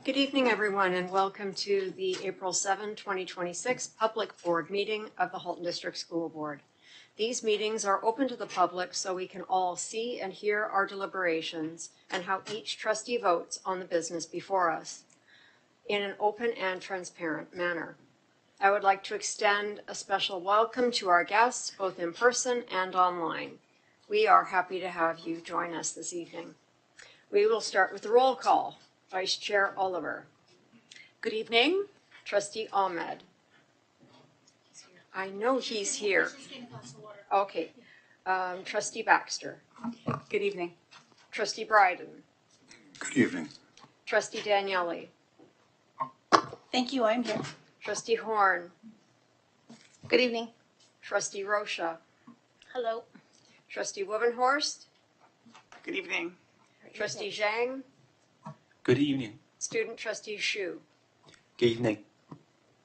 Good evening, everyone, and welcome to the April 7, 2026 public board meeting of the Halton District School Board. These meetings are open to the public so we can all see and hear our deliberations and how each trustee votes on the business before us in an open and transparent manner. I would like to extend a special welcome to our guests, both in person and online. We are happy to have you join us this evening. We will start with the roll call. Vice Chair Oliver. Good evening. Trustee Ahmed. I know he's here. Okay. Trustee Baxter. Good evening. Trustee Bryden. Good evening. Trustee Daniele. Thank you, I'm here. Trustee Horn. Good evening. Trustee Rocha. Hello. Trustee Wovenhorst. Good evening. Trustee Zhang. Good evening. Student Trustee Shu. Good evening.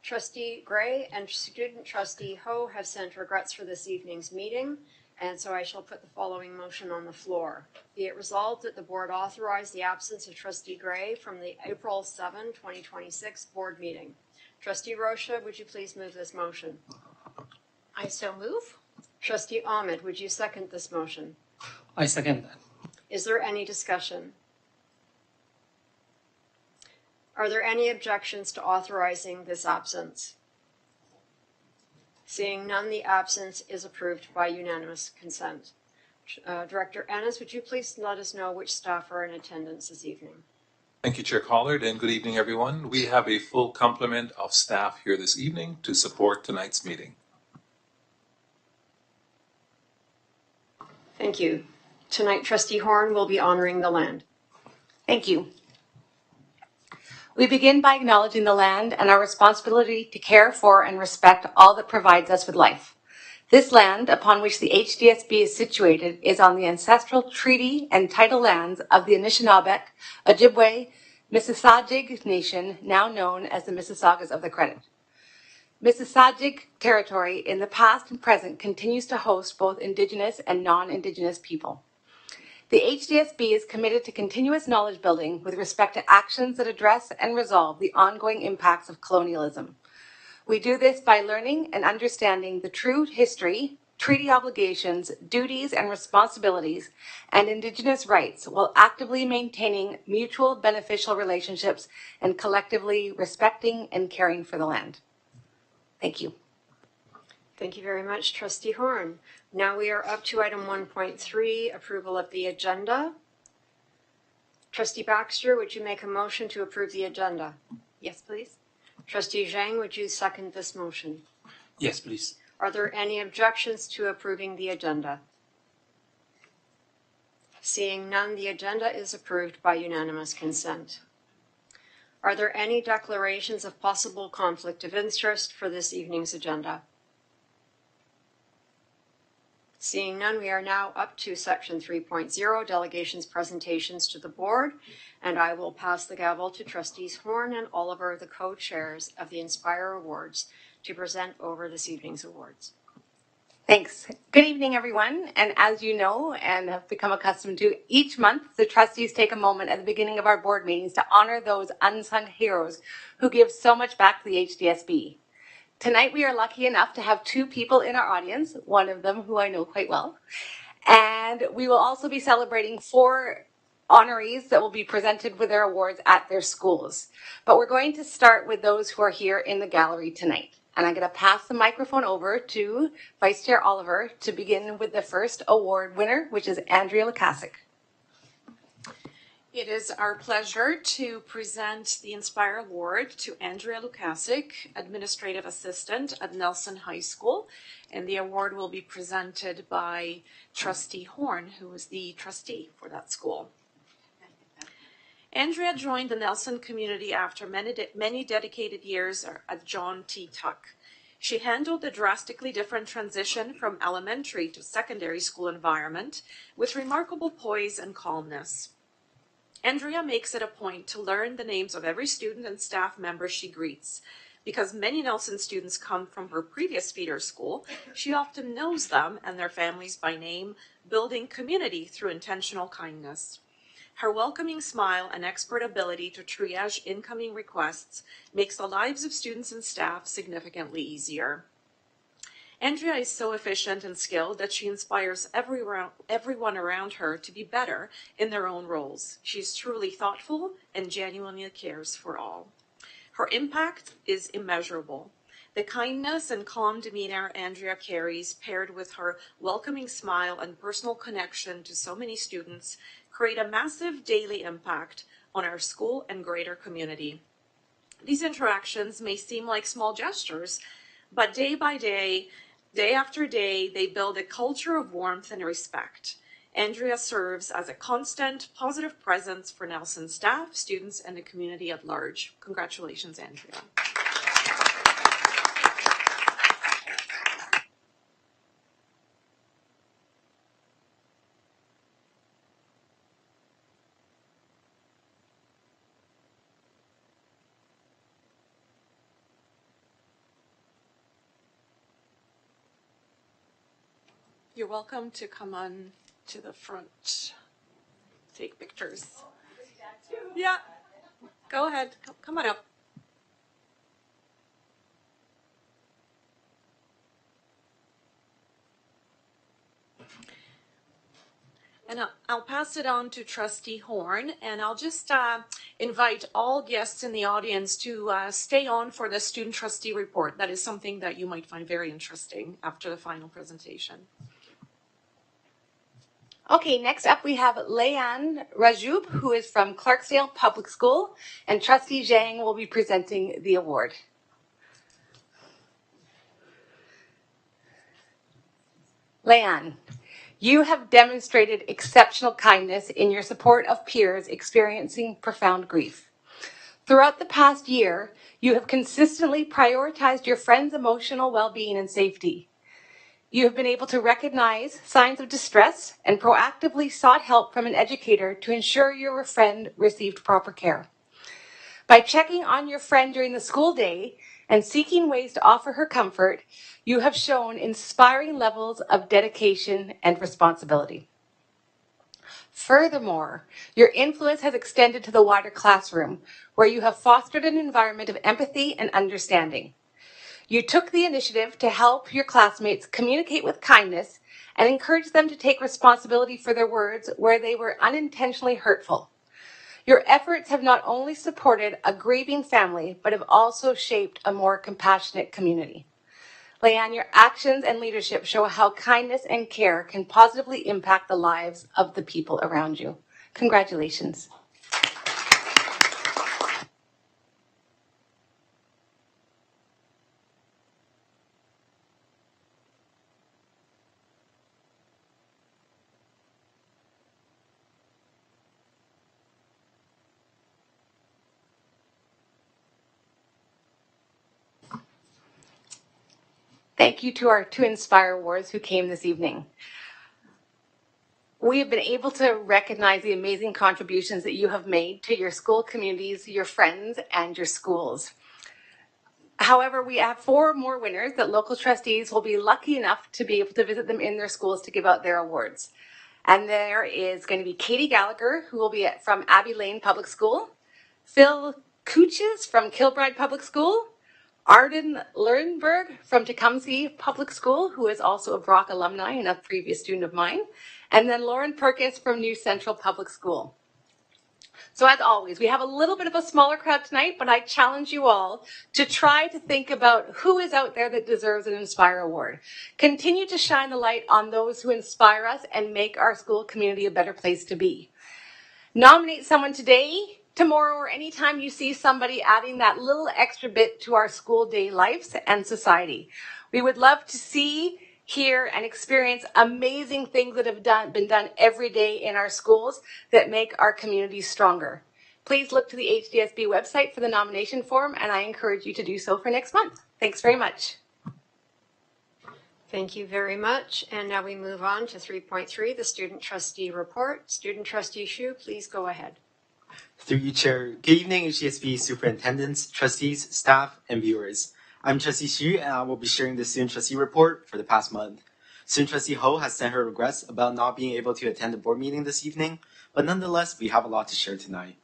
Trustee Gray and Student Trustee Ho have sent regrets for this evening's meeting, and so I shall put the following motion on the floor. Be it resolved that the board authorize the absence of Trustee Gray from the April 7, 2026 board meeting. Trustee Rocha, would you please move this motion? I so move. Trustee Ahmed, would you second this motion? I second that. Is there any discussion? Are there any objections to authorizing this absence? Seeing none, the absence is approved by unanimous consent. Director Ennis, would you please let us know which staff are in attendance this evening? Thank you, Chair Collard, and good evening, everyone. We have a full complement of staff here this evening to support tonight's meeting. Thank you. Tonight, Trustee Horn will be honoring the land. Thank you. We begin by acknowledging the land and our responsibility to care for and respect all that provides us with life. This land, upon which the HDSB is situated, is on the ancestral treaty and title lands of the Anishinaabeg, Ojibwe, Mississauga Nation, now known as the Mississaugas of the Credit. Mississauga territory in the past and present continues to host both Indigenous and non-Indigenous people. The HDSB is committed to continuous knowledge building with respect to actions that address and resolve the ongoing impacts of colonialism. We do this by learning and understanding the true history, treaty obligations, duties and responsibilities, and Indigenous rights while actively maintaining mutual beneficial relationships and collectively respecting and caring for the land. Thank you. Thank you very much, Trustee Horn. Now we are up to item 1.3, approval of the agenda. Trustee Baxter, would you make a motion to approve the agenda? Yes, please. Trustee Zhang, would you second this motion? Yes, please. Are there any objections to approving the agenda? Seeing none, the agenda is approved by unanimous consent. Are there any declarations of possible conflict of interest for this evening's agenda? Seeing none, we are now up to section 3.0, delegations presentations to the board, and I will pass the gavel to Trustees Horn and Oliver, the co-chairs of the Inspire Awards, to present over this evening's awards. Thanks. Good evening, everyone. And as you know and have become accustomed to, each month the trustees take a moment at the beginning of our board meetings to honor those unsung heroes who give so much back to the HDSB. Tonight we are lucky enough to have two people in our audience, one of them who I know quite well. And we will also be celebrating 4 honorees that will be presented with their awards at their schools. But we're going to start with those who are here in the gallery tonight. And I'm going to pass the microphone over to Vice Chair Oliver to begin with the first award winner, which is Andrea Lukasic. It is our pleasure to present the Inspire Award to Andrea Lukasic, Administrative Assistant at Nelson High School, and the award will be presented by Trustee Horn, who is the trustee for that school. Andrea joined the Nelson community after many dedicated years at John T. Tuck. She handled the drastically different transition from elementary to secondary school environment with remarkable poise and calmness. Andrea makes it a point to learn the names of every student and staff member she greets. Because many Nelson students come from her previous feeder school, she often knows them and their families by name, building community through intentional kindness. Her welcoming smile and expert ability to triage incoming requests makes the lives of students and staff significantly easier. Andrea is so efficient and skilled that she inspires everyone around her to be better in their own roles. She's truly thoughtful and genuinely cares for all. Her impact is immeasurable. The kindness and calm demeanor Andrea carries, paired with her welcoming smile and personal connection to so many students, create a massive daily impact on our school and greater community. These interactions may seem like small gestures, but day by day, day after day, they build a culture of warmth and respect. Andrea serves as a constant, positive presence for Nelson staff, students, and the community at large. Congratulations, Andrea. You're welcome to come on to the front, take pictures. Yeah, go ahead, come on up. And I'll pass it on to Trustee Horn, and I'll just invite all guests in the audience to stay on for the student trustee report. That is something that you might find very interesting after the final presentation. Okay, next up we have Leanne Rajoub, who is from Clarksdale Public School, and Trustee Zhang will be presenting the award. Leanne, you have demonstrated exceptional kindness in your support of peers experiencing profound grief. Throughout the past year, you have consistently prioritized your friends' emotional well-being and safety. You have been able to recognize signs of distress and proactively sought help from an educator to ensure your friend received proper care. By checking on your friend during the school day and seeking ways to offer her comfort, you have shown inspiring levels of dedication and responsibility. Furthermore, your influence has extended to the wider classroom, where you have fostered an environment of empathy and understanding. You took the initiative to help your classmates communicate with kindness and encourage them to take responsibility for their words where they were unintentionally hurtful. Your efforts have not only supported a grieving family, but have also shaped a more compassionate community. Leanne, your actions and leadership show how kindness and care can positively impact the lives of the people around you. Congratulations. Thank you to our two Inspire Awards who came this evening. We have been able to recognize the amazing contributions that you have made to your school communities, your friends, and your schools. However, we have 4 more winners that local trustees will be lucky enough to be able to visit them in their schools to give out their awards. And there is going to be Katie Gallagher, who will be from Abbey Lane Public School, Phil Kuches from Kilbride Public School, Arden Lernberg from Tecumseh Public School, who is also a Brock alumni and a previous student of mine, and then Lauren Perkins from New Central Public School. So as always, we have a little bit of a smaller crowd tonight, but I challenge you all to try to think about who is out there that deserves an Inspire Award. Continue to shine the light on those who inspire us and make our school community a better place to be. Nominate someone today, tomorrow, or anytime you see somebody adding that little extra bit to our school day lives and society. We would love to see, hear, and experience amazing things that have been done every day in our schools that make our communities stronger. Please look to the HDSB website for the nomination form, and I encourage you to do so for next month. Thanks very much. Thank you very much. And now we move on to 3.3, the Student Trustee Report. Student Trustee Xu, please go ahead. Through you, Chair. Good evening, HDSB superintendents, trustees, staff, and viewers. I'm Trustee Xu, and I will be sharing the Student Trustee Report for the past month. Student Trustee Ho has sent her regrets about not being able to attend the board meeting this evening, but nonetheless, we have a lot to share tonight.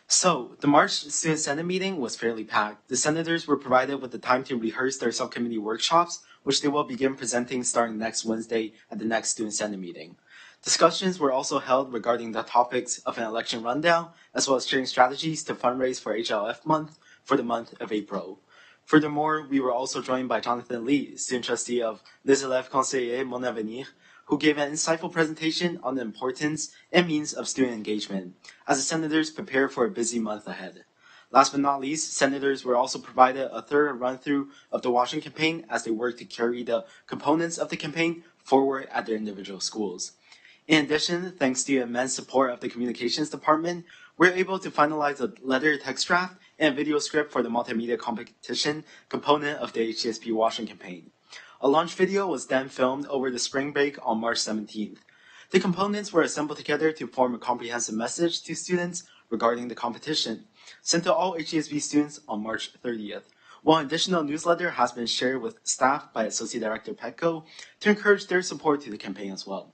So, the March Student Senate meeting was fairly packed. The senators were provided with the time to rehearse their subcommittee workshops, which they will begin presenting starting next Wednesday at the next Student Senate meeting. Discussions were also held regarding the topics of an election rundown, as well as sharing strategies to fundraise for HLF month for the month of April. Furthermore, we were also joined by Jonathan Lee, student trustee of Les Élèves Conseillers Mon Avenir, who gave an insightful presentation on the importance and means of student engagement as the senators prepare for a busy month ahead. Last but not least, senators were also provided a thorough run-through of the Washington campaign as they work to carry the components of the campaign forward at their individual schools. In addition, thanks to the immense support of the communications department, we're able to finalize a letter text draft and a video script for the multimedia competition component of the HDSP Washington campaign. A launch video was then filmed over the spring break on March 17th. The components were assembled together to form a comprehensive message to students regarding the competition, sent to all HDSP students on March 30th. One additional newsletter has been shared with staff by Associate Director Petco to encourage their support to the campaign as well.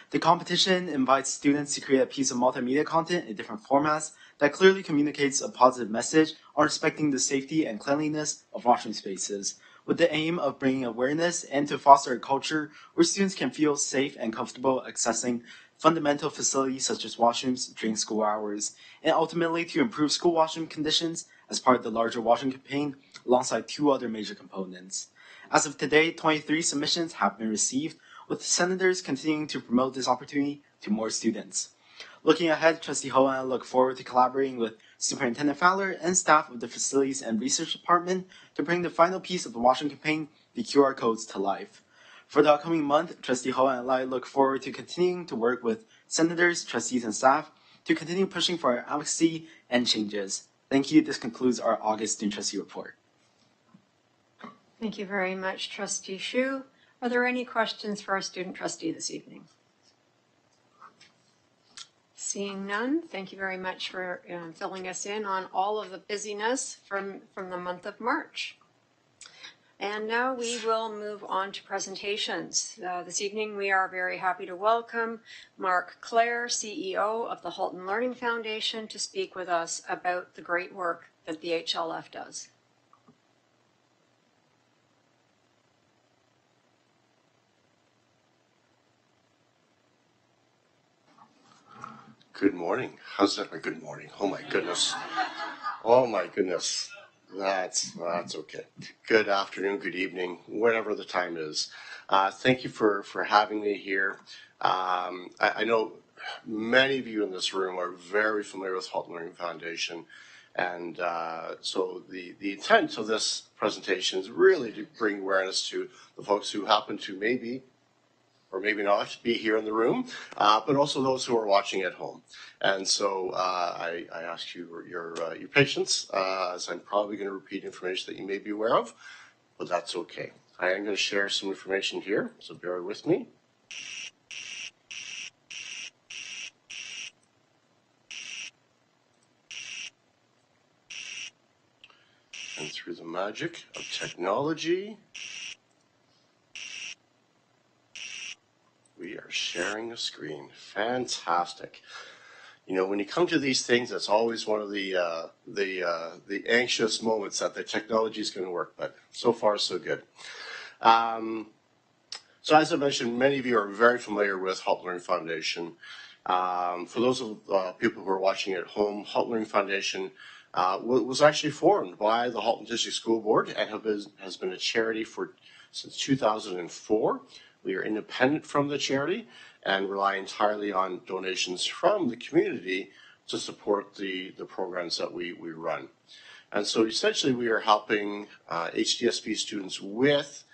The competition invites students to create a piece of multimedia content in different formats that clearly communicates a positive message on respecting the safety and cleanliness of washroom spaces, with the aim of bringing awareness and to foster a culture where students can feel safe and comfortable accessing fundamental facilities such as washrooms during school hours, and ultimately to improve school washroom conditions as part of the larger washroom campaign alongside two other major components. As of today, 23 submissions have been received, with senators continuing to promote this opportunity to more students. Looking ahead, Trustee Ho and I look forward to collaborating with Superintendent Fowler and staff of the Facilities and Research Department to bring the final piece of the Washington campaign, the QR codes, to life. For the upcoming month, Trustee Ho and I look forward to continuing to work with senators, trustees, and staff to continue pushing for our advocacy and changes. Thank you. This concludes our August Student Trustee Report. Thank you very much, Trustee Hsu. Are there any questions for our student trustee this evening? Seeing none, thank you very much for filling us in on all of the busyness from the month of March. And now we will move on to presentations. This evening we are very happy to welcome Mark Clare, CEO of the Halton Learning Foundation, to speak with us about the great work that the HLF does. Good morning. How's that? Good morning. Oh my goodness. Oh my goodness. That's okay. Good afternoon, good evening, whatever the time is. Thank you for having me here. I know many of you in this room are very familiar with Halton Learning Foundation, and so the intent of this presentation is really to bring awareness to the folks who happen to maybe or maybe not be here in the room, but also those who are watching at home. And so I ask you your patience, as I'm probably going to repeat information that you may be aware of, but that's okay. I am going to share some information here, so bear with me. And through the magic of technology, we are sharing a screen. Fantastic. You know, when you come to these things, that's always one of the anxious moments that the technology is going to work, but so far so good. So as I mentioned, many of you are very familiar with Halton Learning Foundation. For those of people who are watching at home, Halton Learning Foundation was actually formed by the Halton District School Board and has been a charity since 2004. We are independent from the charity and rely entirely on donations from the community to support the programs that we run. And so essentially we are helping HDSP students with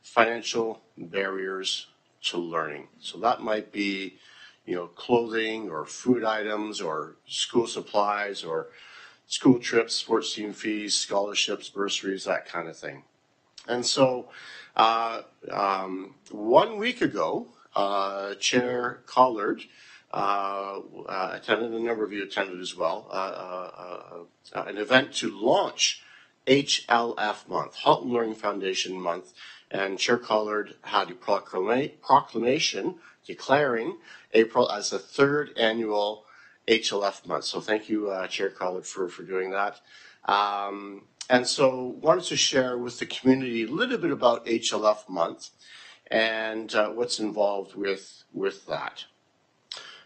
financial barriers to learning. So that might be, you know, clothing or food items or school supplies or school trips, sports team fees, scholarships, bursaries, that kind of thing. And so 1 week ago, Chair Collard attended, a number of you attended as well, an event to launch HLF Month, Halton Learning Foundation Month, and Chair Collard had a proclamation declaring April as the third annual HLF month. So thank you, Chair Collard, for doing that. And so wanted to share with the community a little bit about HLF month and what's involved with that.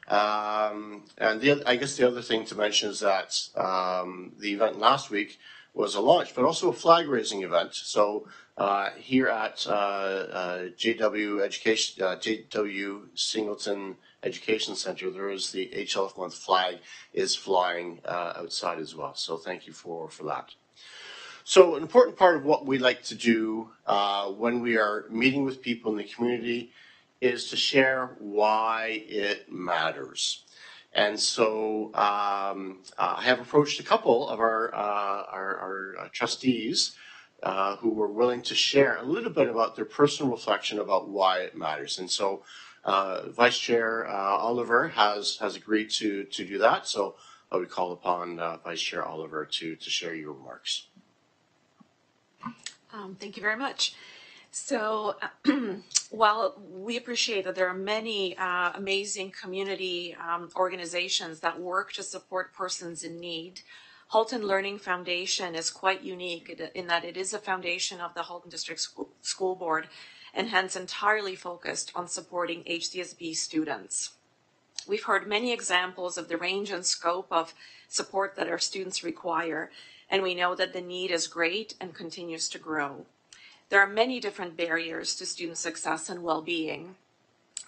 And I guess the other thing to mention is that the event last week was a launch, but also a flag raising event. So here at JW Singleton Education Center, there is the HLF month flag is flying outside as well. So thank you for that. So an important part of what we like to do when we are meeting with people in the community is to share why it matters. And so I have approached a couple of our trustees who were willing to share a little bit about their personal reflection about why it matters. And so Vice Chair Oliver has agreed to do that. So I would call upon Vice Chair Oliver to share your remarks. Thank you very much. So while we appreciate that there are many amazing community organizations that work to support persons in need, Halton Learning Foundation is quite unique in that it is a foundation of the Halton District School Board and hence entirely focused on supporting HDSB students. We've heard many examples of the range and scope of support that our students require, and we know that the need is great and continues to grow. There are many different barriers to student success and well-being,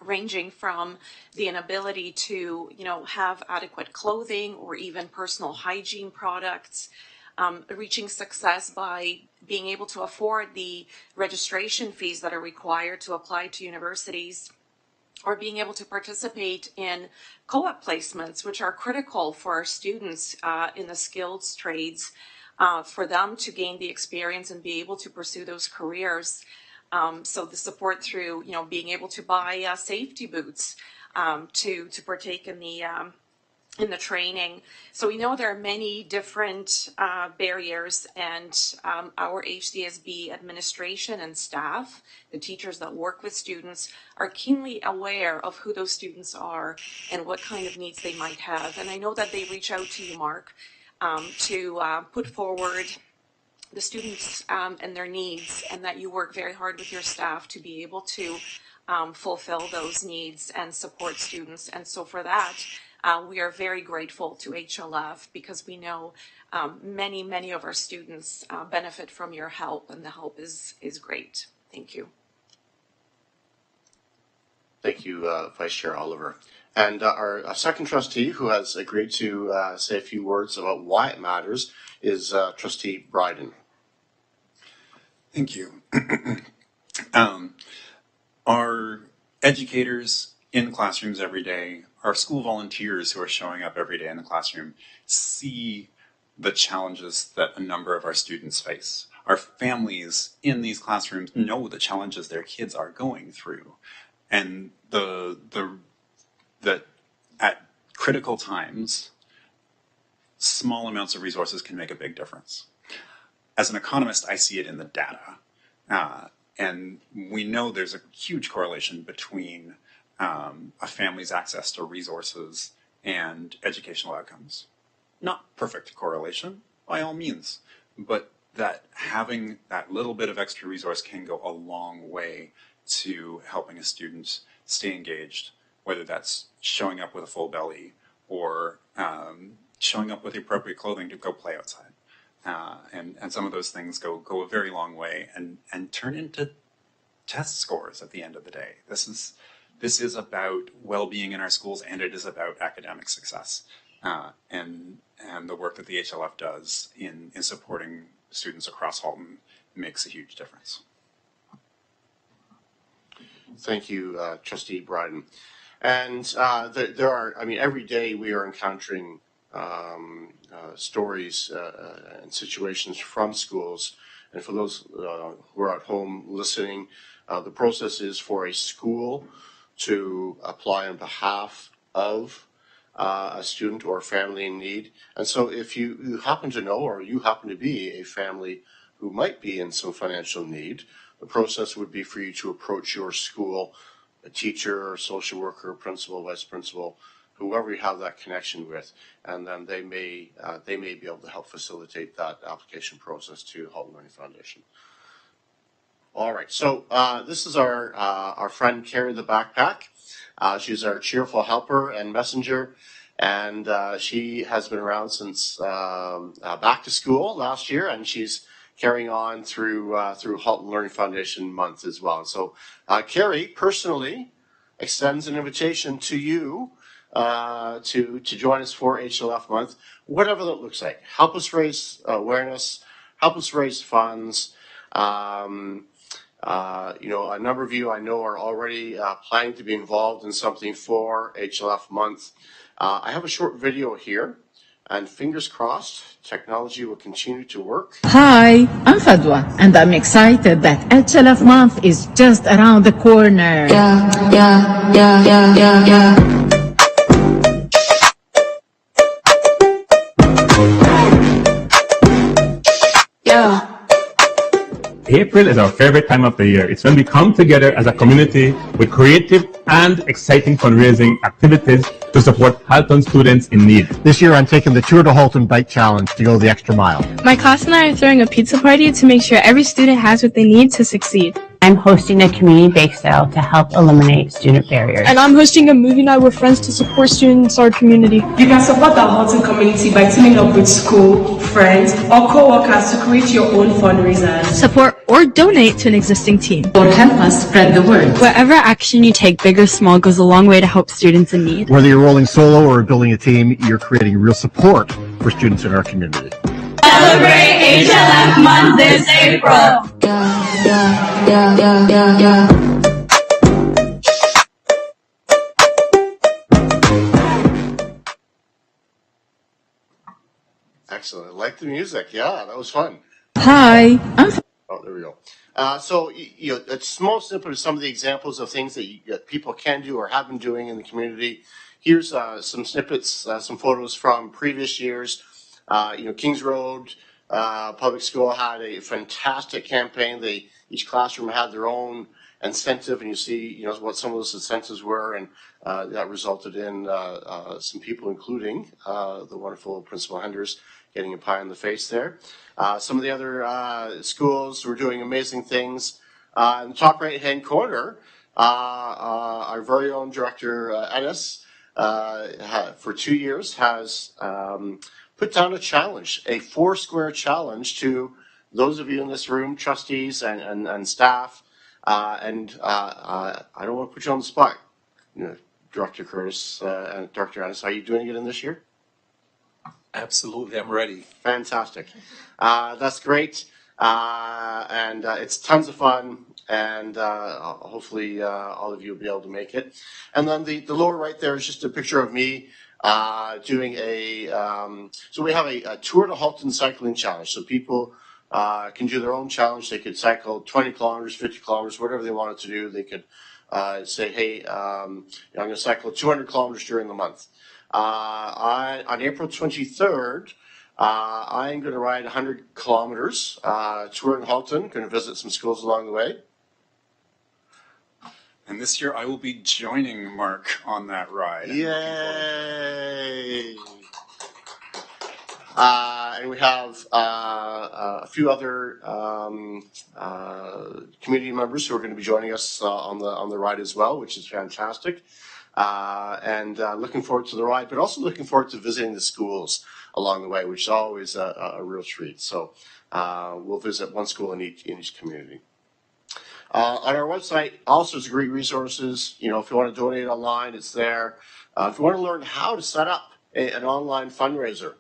ranging from the inability to, have adequate clothing or even personal hygiene products, reaching success by being able to afford the registration fees that are required to apply to universities, or being able to participate in co-op placements, which are critical for our students in the skilled trades, for them to gain the experience and be able to pursue those careers. So the support through, being able to buy safety boots to partake in the training. So we know there are many different barriers, and our HDSB administration and staff, the teachers that work with students, are keenly aware of who those students are and what kind of needs they might have. And I know that they reach out to you, Mark, to put forward the students and their needs, and that you work very hard with your staff to be able to fulfill those needs and support students. And so for that, we are very grateful to HLF because we know many of our students benefit from your help, and the help is great. Thank you. Thank you, Vice Chair Oliver. And our second trustee who has agreed to say a few words about why it matters is Trustee Bryden. Thank you. Our educators in classrooms every day, our school volunteers who are showing up every day in the classroom, see the challenges that a number of our students face. Our families in these classrooms know the challenges their kids are going through. And that at critical times, small amounts of resources can make a big difference. As an economist, I see it in the data. And we know there's a huge correlation between a family's access to resources and educational outcomes. Not perfect correlation, by all means, but that having that little bit of extra resource can go a long way to helping a student stay engaged, whether that's showing up with a full belly or showing up with the appropriate clothing to go play outside. And some of those things go a very long way and turn into test scores at the end of the day. This is about well-being in our schools, and it is about academic success. And the work that the HLF does in supporting students across Halton makes a huge difference. Thank you, Trustee Bryden. And there are, every day we are encountering stories and situations from schools. And for those who are at home listening, the process is for a school to apply on behalf of a student or a family in need. And so if you happen to know, or you happen to be a family who might be in some financial need, the process would be for you to approach your school, a teacher, or social worker, principal, vice principal, whoever you have that connection with, and then they may be able to help facilitate that application process to Halton Learning Foundation. All right, so this is our friend Carrie the Backpack. She's our cheerful helper and messenger, and she has been around since back to school last year, and she's carrying on through Halton Learning Foundation month as well. So Carrie personally extends an invitation to you to join us for HLF month, whatever that looks like. Help us raise awareness, help us raise funds. A number of you I know are already planning to be involved in something for HLF month. I have a short video here, and fingers crossed, technology will continue to work. Hi, I'm Fadwa, and I'm excited that HLF month is just around the corner. April is our favorite time of the year. It's when we come together as a community with creative and exciting fundraising activities to support Halton students in need. This year I'm taking the Tour de Halton Bike Challenge to go the extra mile. My class and I are throwing a pizza party to make sure every student has what they need to succeed. I'm hosting a community bake sale to help eliminate student barriers. And I'm hosting a movie night with friends to support students in our community. You can support our Halton community by teaming up with school, friends, or co-workers to create your own fundraisers. Support or donate to an existing team. Or help us spread the word. Whatever action you take, big or small, goes a long way to help students in need. Whether you're rolling solo or building a team, you're creating real support for students in our community. Celebrate HLF month this April. Excellent. I like the music. Yeah, that was fun. Hi, I'm Oh, there we go. So, a small snippet of some of the examples of things that people can do or have been doing in the community. Here's some snippets, some photos from previous years. Kings Road Public School had a fantastic campaign. Each classroom had their own incentive, and you see, what some of those incentives were, and that resulted in some people, including the wonderful Principal Henders, getting a pie in the face there. Some of the other schools were doing amazing things. In the top right-hand corner, our very own Director Ennis, for 2 years, has put down a challenge, a 4-square challenge to those of you in this room, trustees and staff. I don't want to put you on the spot, Director Curtis and Director Ennis. Are you doing it in this year? Absolutely, I'm ready. Fantastic. That's great. And it's tons of fun, and hopefully all of you will be able to make it. And then the lower right there is just a picture of me doing so we have a Tour de Halton cycling challenge. So people can do their own challenge. They could cycle 20 kilometers, 50 kilometers, whatever they wanted to do. They could say, hey, I'm going to cycle 200 kilometers during the month. On April 23rd, I'm going to ride 100 kilometers, tour in Halton, going to visit some schools along the way. And this year I will be joining Mark on that ride. Yay! And we have a few other community members who are going to be joining us on the ride as well, which is fantastic. And looking forward to the ride, but also looking forward to visiting the schools along the way, which is always a real treat. So we'll visit one school in each community. On our website, all sorts of great resources. If you want to donate online, it's there. If you want to learn how to set up an online fundraiser,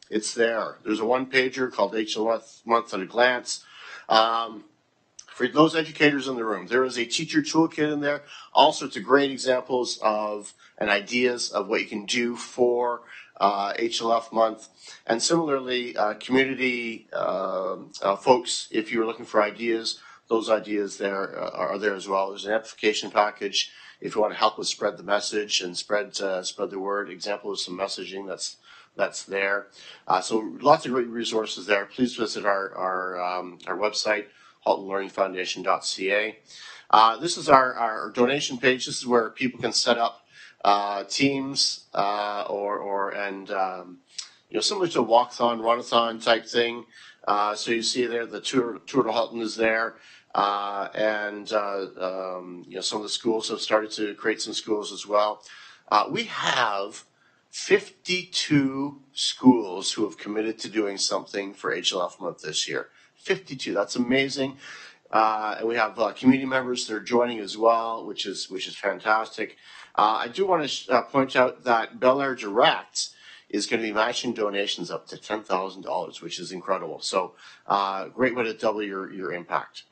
it's there. There's a one-pager called HLF Month at a Glance. For those educators in the room, there is a teacher toolkit in there. All sorts of great examples of and ideas of what you can do for HLF month. And similarly, community folks, if you're looking for ideas, those ideas there are there as well. There's an amplification package if you want to help us spread the message and spread the word. Example of some messaging that's there. So lots of great resources there. Please visit our website, haltonlearningfoundation.ca. This is our donation page. This is where people can set up teams similar to a walkathon, runathon type thing. So you see there the Tour de Halton is there. Some of the schools have started to create some schools as well. We have 52 schools who have committed to doing something for HLF month this year. 52, that's amazing. And we have community members that are joining as well, which is fantastic. I do want to point out that Bel Air Direct is going to be matching donations up to $10,000, which is incredible. So great way to double your impact.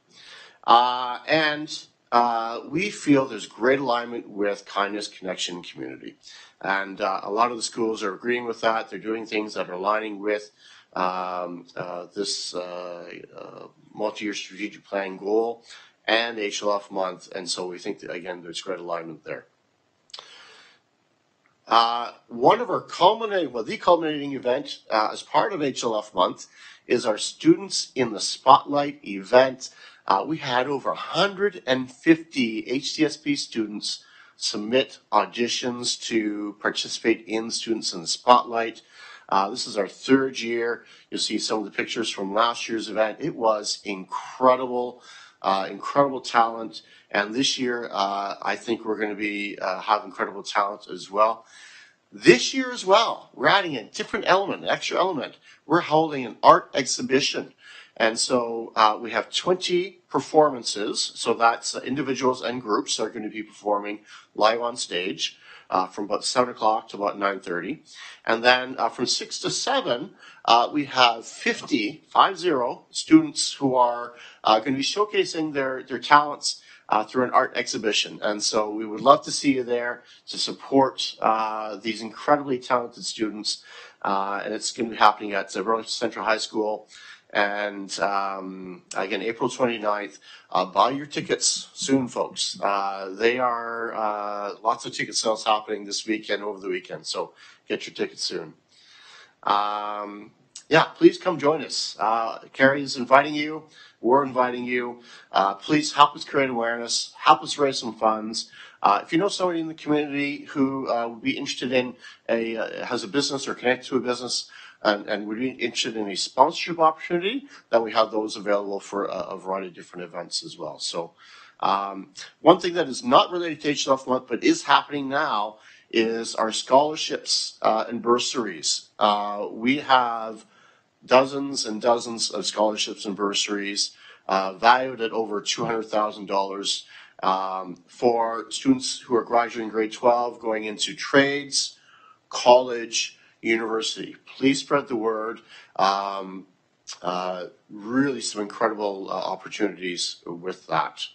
We feel there's great alignment with kindness, connection, and community. And a lot of the schools are agreeing with that. They're doing things that are aligning with this multi-year strategic plan goal and HLF month. And so we think that, again, there's great alignment there. One of our the culminating event as part of HLF month is our Students in the Spotlight event. We had over 150 HDSP students submit auditions to participate in Students in the Spotlight. This is our third year. You'll see some of the pictures from last year's event. It was incredible, incredible talent. And this year, I think we're going to have incredible talent as well. This year as well, we're adding a different element, an extra element. We're holding an art exhibition. And so we have 20 performances. So that's individuals and groups that are going to be performing live on stage from about 7 o'clock to about 9:30. And then from 6 to 7, we have 50 students who are going to be showcasing their talents through an art exhibition. And so we would love to see you there to support these incredibly talented students. And it's going to be happening at Burlington Central High School. And again, April 29th, buy your tickets soon, folks. They are lots of ticket sales happening this weekend, over the weekend. So get your tickets soon. Please come join us. Carrie is inviting you. We're inviting you. Please help us create awareness. Help us raise some funds. If you know somebody in the community who would be interested in has a business or connected to a business, and would be interested in a sponsorship opportunity, then we have those available for a variety of different events as well. So one thing that is not related to HLF month, but is happening now, is our scholarships and bursaries. We have dozens and dozens of scholarships and bursaries valued at over $200,000 for students who are graduating grade 12, going into trades, college, university. Please spread the word. Really some incredible opportunities with that.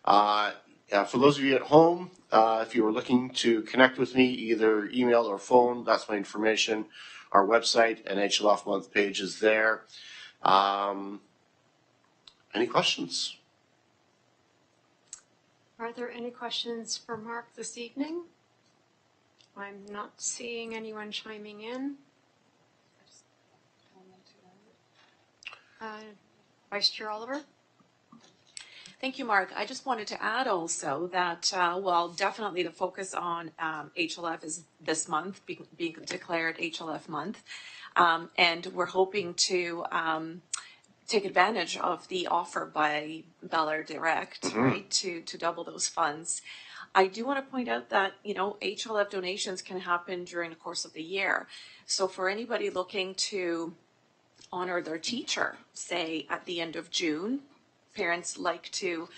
For those of you at home, if you were looking to connect with me, either email or phone, that's my information. Our website and HLF month page is there. Any questions? Are there any questions for Mark this evening? I'm not seeing anyone chiming in. Vice Chair Oliver? Thank you, Mark. I just wanted to add also that, definitely the focus on HLF is this month, being declared HLF month. And we're hoping to take advantage of the offer by Bel Air Direct, right, to double those funds. I do want to point out that, HLF donations can happen during the course of the year. So for anybody looking to honor their teacher, say at the end of June, parents like to,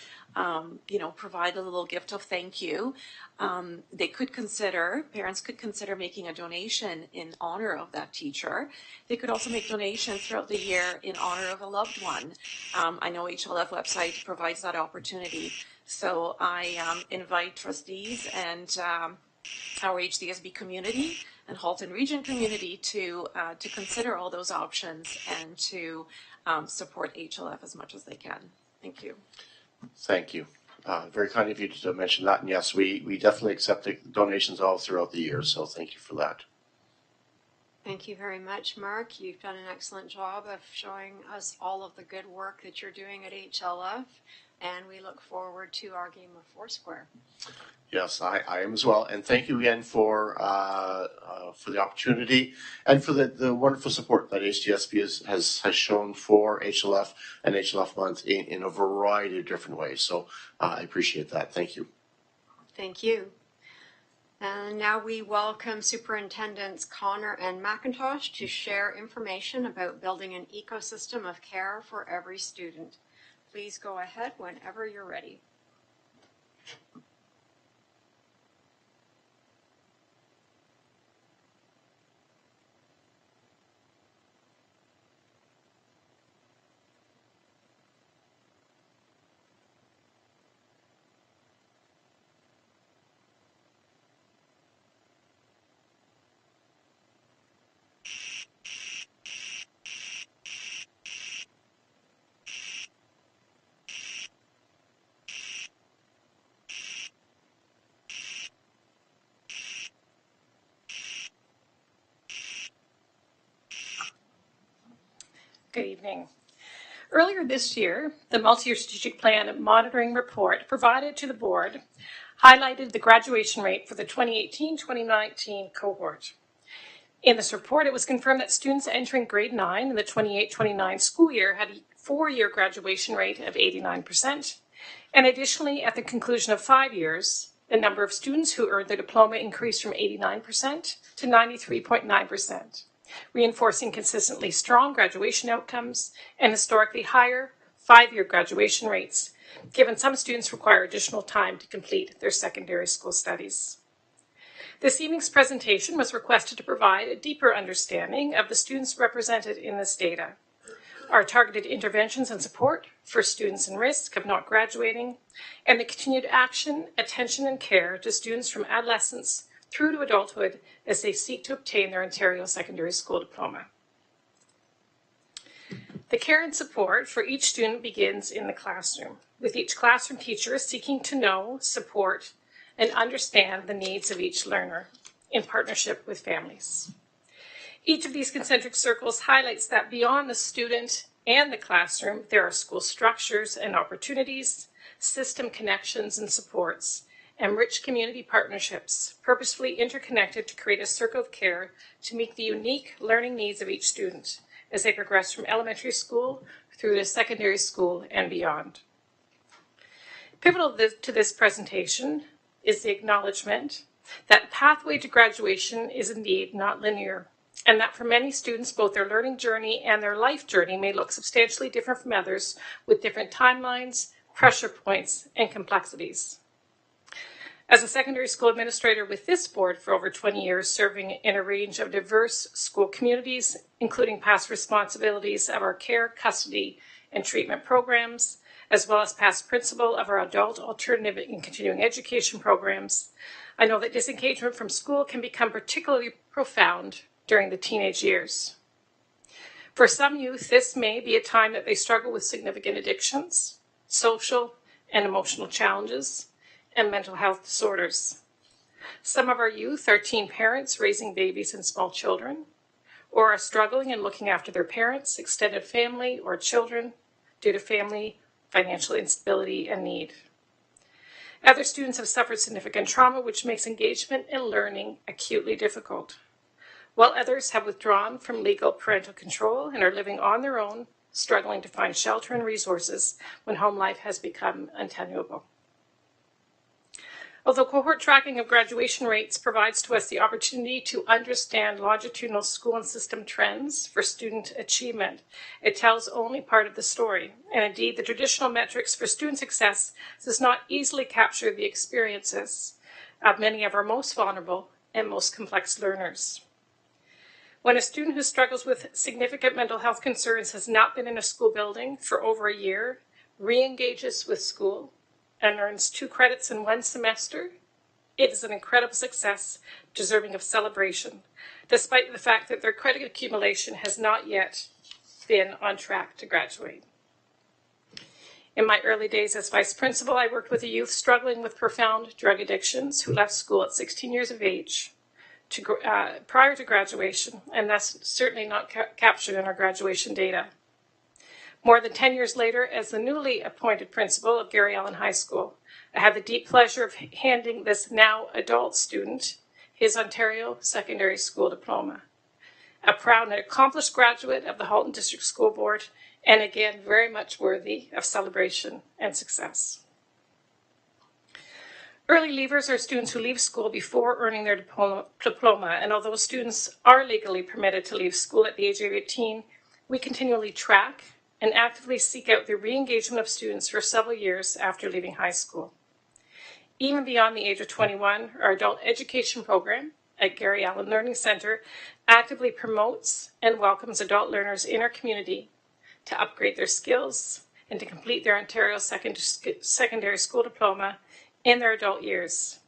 provide a little gift of thank you. Parents could consider making a donation in honor of that teacher. They could also make donations throughout the year in honor of a loved one. I know HLF website provides that opportunity. So I invite trustees and our HDSB community and Halton Region community to consider all those options and to support HLF as much as they can. Thank you. Thank you. Very kind of you to mention that. And yes, we definitely accept donations all throughout the year. So thank you for that. Thank you very much, Mark. You've done an excellent job of showing us all of the good work that you're doing at HLF, and we look forward to our game of Foursquare. Yes, I am as well. And thank you again for the opportunity and for the wonderful support that HDSB has shown for HLF and HLF Month in a variety of different ways. So I appreciate that. Thank you. Thank you. And now we welcome Superintendents Connor and McIntosh to share information about building an ecosystem of care for every student. Please go ahead whenever you're ready. Good evening. Earlier this year, the multi-year strategic plan monitoring report provided to the board highlighted the graduation rate for the 2018-2019 cohort. In this report, it was confirmed that students entering grade 9 in the 28-29 school year had a 4-year graduation rate of 89%. And additionally, at the conclusion of 5 years, the number of students who earned their diploma increased from 89% to 93.9%. Reinforcing consistently strong graduation outcomes and historically higher 5-year graduation rates, given some students require additional time to complete their secondary school studies. This evening's presentation was requested to provide a deeper understanding of the students represented in this data, our targeted interventions and support for students in risk of not graduating, and the continued action, attention, and care to students from adolescence through to adulthood as they seek to obtain their Ontario secondary school diploma. The care and support for each student begins in the classroom, with each classroom teacher seeking to know, support, and understand the needs of each learner in partnership with families. Each of these concentric circles highlights that beyond the student and the classroom, there are school structures and opportunities, system connections and supports, and rich community partnerships purposefully interconnected to create a circle of care to meet the unique learning needs of each student as they progress from elementary school through to secondary school and beyond. Pivotal to this presentation is the acknowledgement that pathway to graduation is indeed not linear, and that for many students, both their learning journey and their life journey may look substantially different from others with different timelines, pressure points, and complexities. As a secondary school administrator with this board for over 20 years, serving in a range of diverse school communities, including past responsibilities of our care, custody, and treatment programs, as well as past principal of our adult, alternative, and continuing education programs, I know that disengagement from school can become particularly profound during the teenage years. For some youth, this may be a time that they struggle with significant addictions, social and emotional challenges, and mental health disorders. Some of our youth are teen parents raising babies and small children, or are struggling in looking after their parents, extended family, or children due to family financial instability and need. Other students have suffered significant trauma, which makes engagement in learning acutely difficult, while others have withdrawn from legal parental control and are living on their own, struggling to find shelter and resources when home life has become untenable. Although cohort tracking of graduation rates provides to us the opportunity to understand longitudinal school and system trends for student achievement, it tells only part of the story. And indeed, the traditional metrics for student success does not easily capture the experiences of many of our most vulnerable and most complex learners. When a student who struggles with significant mental health concerns has not been in a school building for over a year, re-engages with school, and earns 2 credits in 1 semester, it is an incredible success deserving of celebration, despite the fact that their credit accumulation has not yet been on track to graduate. In my early days as vice principal, I worked with a youth struggling with profound drug addictions who left school at 16 years of age prior to graduation, and that's certainly not captured in our graduation data. More than 10 years later, as the newly appointed principal of Gary Allen High School, I have the deep pleasure of handing this now adult student his Ontario Secondary School Diploma. A proud and accomplished graduate of the Halton District School Board, and again, very much worthy of celebration and success. Early leavers are students who leave school before earning their diploma, and although students are legally permitted to leave school at the age of 18, we continually track and actively seek out the re-engagement of students for several years after leaving high school. Even beyond the age of 21, our adult education program at Gary Allen Learning Centre actively promotes and welcomes adult learners in our community to upgrade their skills and to complete their Ontario Secondary School Diploma in their adult years.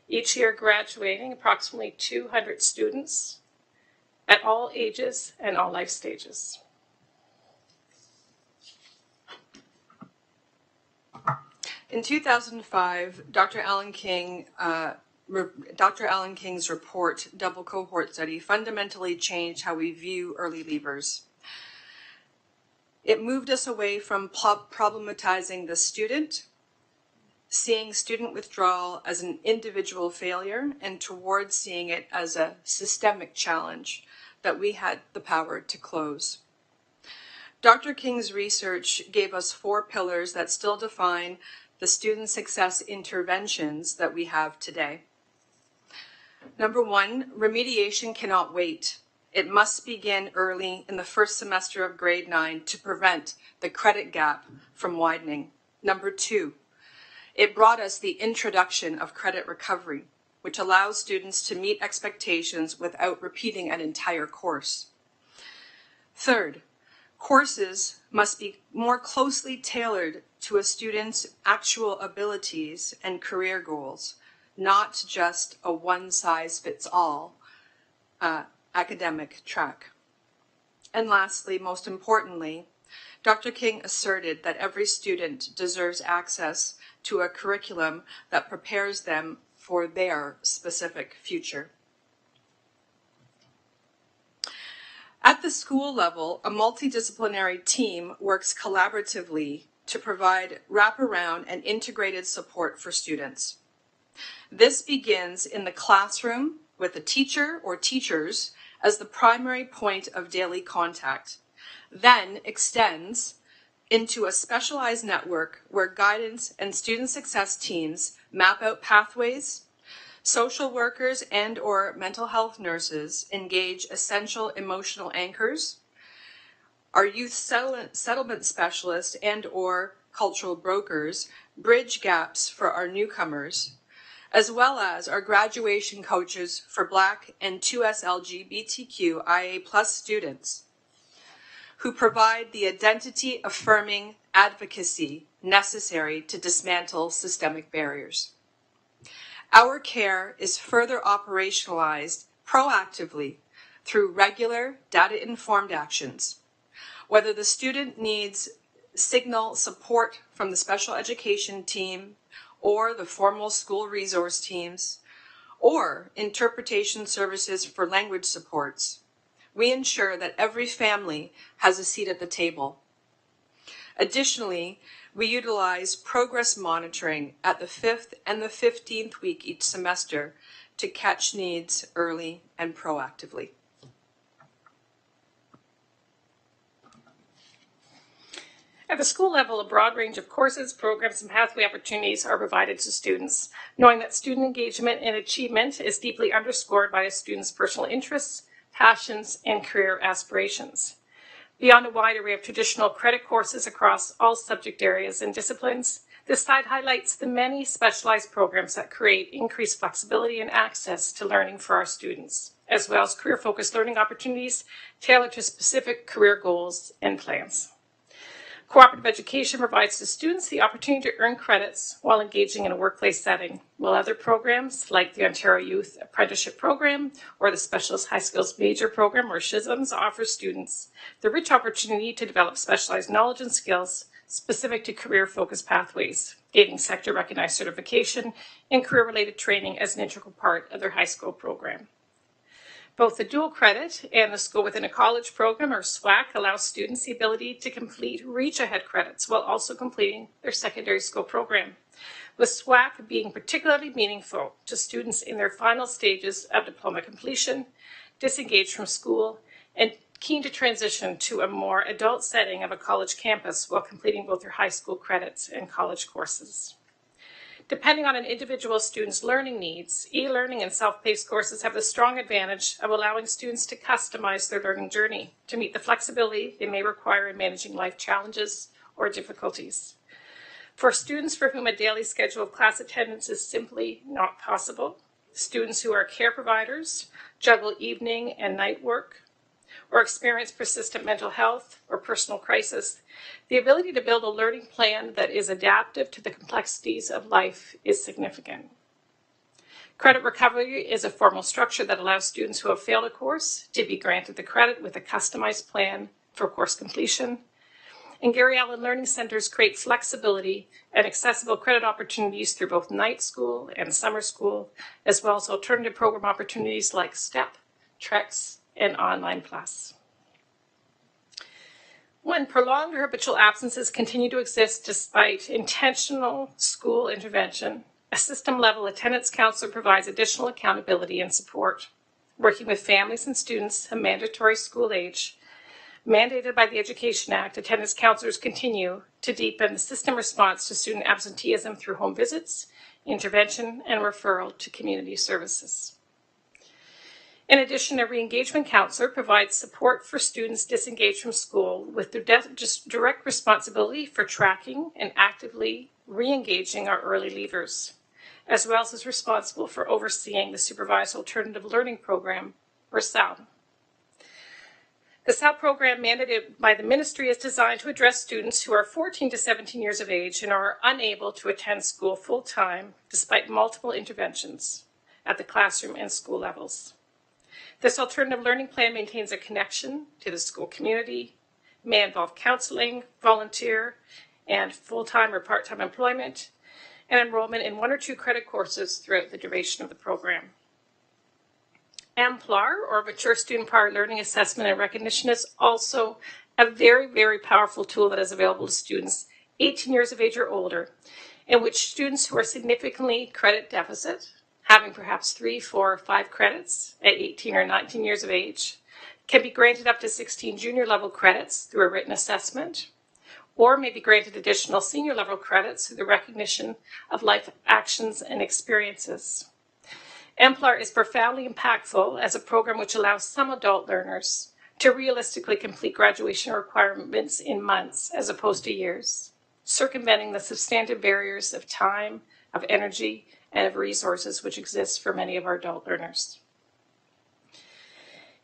Each year graduating approximately 200 students at all ages and all life stages. In 2005, Dr. Alan King's report, Double Cohort Study, fundamentally changed how we view early leavers. It moved us away from problematizing the student, seeing student withdrawal as an individual failure, and towards seeing it as a systemic challenge that we had the power to close. Dr. King's research gave us 4 pillars that still define the student success interventions that we have today. Number 1, remediation cannot wait. It must begin early in the first semester of grade 9 to prevent the credit gap from widening. Number 2, it brought us the introduction of credit recovery, which allows students to meet expectations without repeating an entire course. Third, courses must be more closely tailored to a student's actual abilities and career goals, not just a one-size-fits-all academic track. And lastly, most importantly, Dr. King asserted that every student deserves access to a curriculum that prepares them for their specific future. At the school level, a multidisciplinary team works collaboratively to provide wraparound and integrated support for students. This begins in the classroom with a teacher or teachers as the primary point of daily contact, then extends into a specialized network where guidance and student success teams map out pathways. Social workers and/or mental health nurses engage essential emotional anchors. Our youth settlement specialists and/or cultural brokers bridge gaps for our newcomers, as well as our graduation coaches for Black and 2S LGBTQIA+ students, who provide the identity-affirming advocacy necessary to dismantle systemic barriers. Our care is further operationalized proactively through regular data-informed actions. Whether the student needs signal support from the special education team or the formal school resource teams, or interpretation services for language supports, we ensure that every family has a seat at the table. Additionally, we utilize progress monitoring at the 5th and the 15th week each semester to catch needs early and proactively. At the school level, a broad range of courses, programs, and pathway opportunities are provided to students, knowing that student engagement and achievement is deeply underscored by a student's personal interests, passions, and career aspirations. Beyond a wide array of traditional credit courses across all subject areas and disciplines, this slide highlights the many specialized programs that create increased flexibility and access to learning for our students, as well as career-focused learning opportunities tailored to specific career goals and plans. Cooperative education provides to students the opportunity to earn credits while engaging in a workplace setting, while other programs like the Ontario Youth Apprenticeship Program or the Specialist High Skills Major Program or SHISMs offer students the rich opportunity to develop specialized knowledge and skills specific to career-focused pathways, gaining sector-recognized certification and career-related training as an integral part of their high school program. Both the dual credit and the School Within a College program, or SWAC, allow students the ability to complete Reach Ahead credits while also completing their secondary school program, with SWAC being particularly meaningful to students in their final stages of diploma completion, disengaged from school, and keen to transition to a more adult setting of a college campus while completing both their high school credits and college courses. Depending on an individual student's learning needs, e-learning and self-paced courses have the strong advantage of allowing students to customize their learning journey to meet the flexibility they may require in managing life challenges or difficulties. For students for whom a daily schedule of class attendance is simply not possible, students who are care providers, juggle evening and night work, or experience persistent mental health or personal crisis, the ability to build a learning plan that is adaptive to the complexities of life is significant. Credit recovery is a formal structure that allows students who have failed a course to be granted the credit with a customized plan for course completion. And Gary Allen Learning Centers create flexibility and accessible credit opportunities through both night school and summer school, as well as alternative program opportunities like STEP, TREX, and Online Plus. When prolonged or habitual absences continue to exist despite intentional school intervention, a system-level attendance counselor provides additional accountability and support, working with families and students of mandatory school age. Mandated by the Education Act, attendance counselors continue to deepen the system response to student absenteeism through home visits, intervention, and referral to community services. In addition, a re-engagement counselor provides support for students disengaged from school with the direct responsibility for tracking and actively re-engaging our early leavers, as well as is responsible for overseeing the Supervised Alternative Learning Program, or SAL. The SAL program mandated by the ministry is designed to address students who are 14 to 17 years of age and are unable to attend school full-time despite multiple interventions at the classroom and school levels. This alternative learning plan maintains a connection to the school community, may involve counseling, volunteer, and full-time or part-time employment, and enrollment in 1 or 2 credit courses throughout the duration of the program. MPLAR, or Mature Student Prior Learning Assessment and Recognition, is also a very, very powerful tool that is available to students 18 years of age or older, in which students who are significantly credit deficit, having perhaps 3, 4, or 5 credits at 18 or 19 years of age, can be granted up to 16 junior level credits through a written assessment, or may be granted additional senior level credits through the recognition of life actions and experiences. MPLAR is profoundly impactful as a program which allows some adult learners to realistically complete graduation requirements in months as opposed to years, circumventing the substantive barriers of time, of energy, and of resources which exist for many of our adult learners.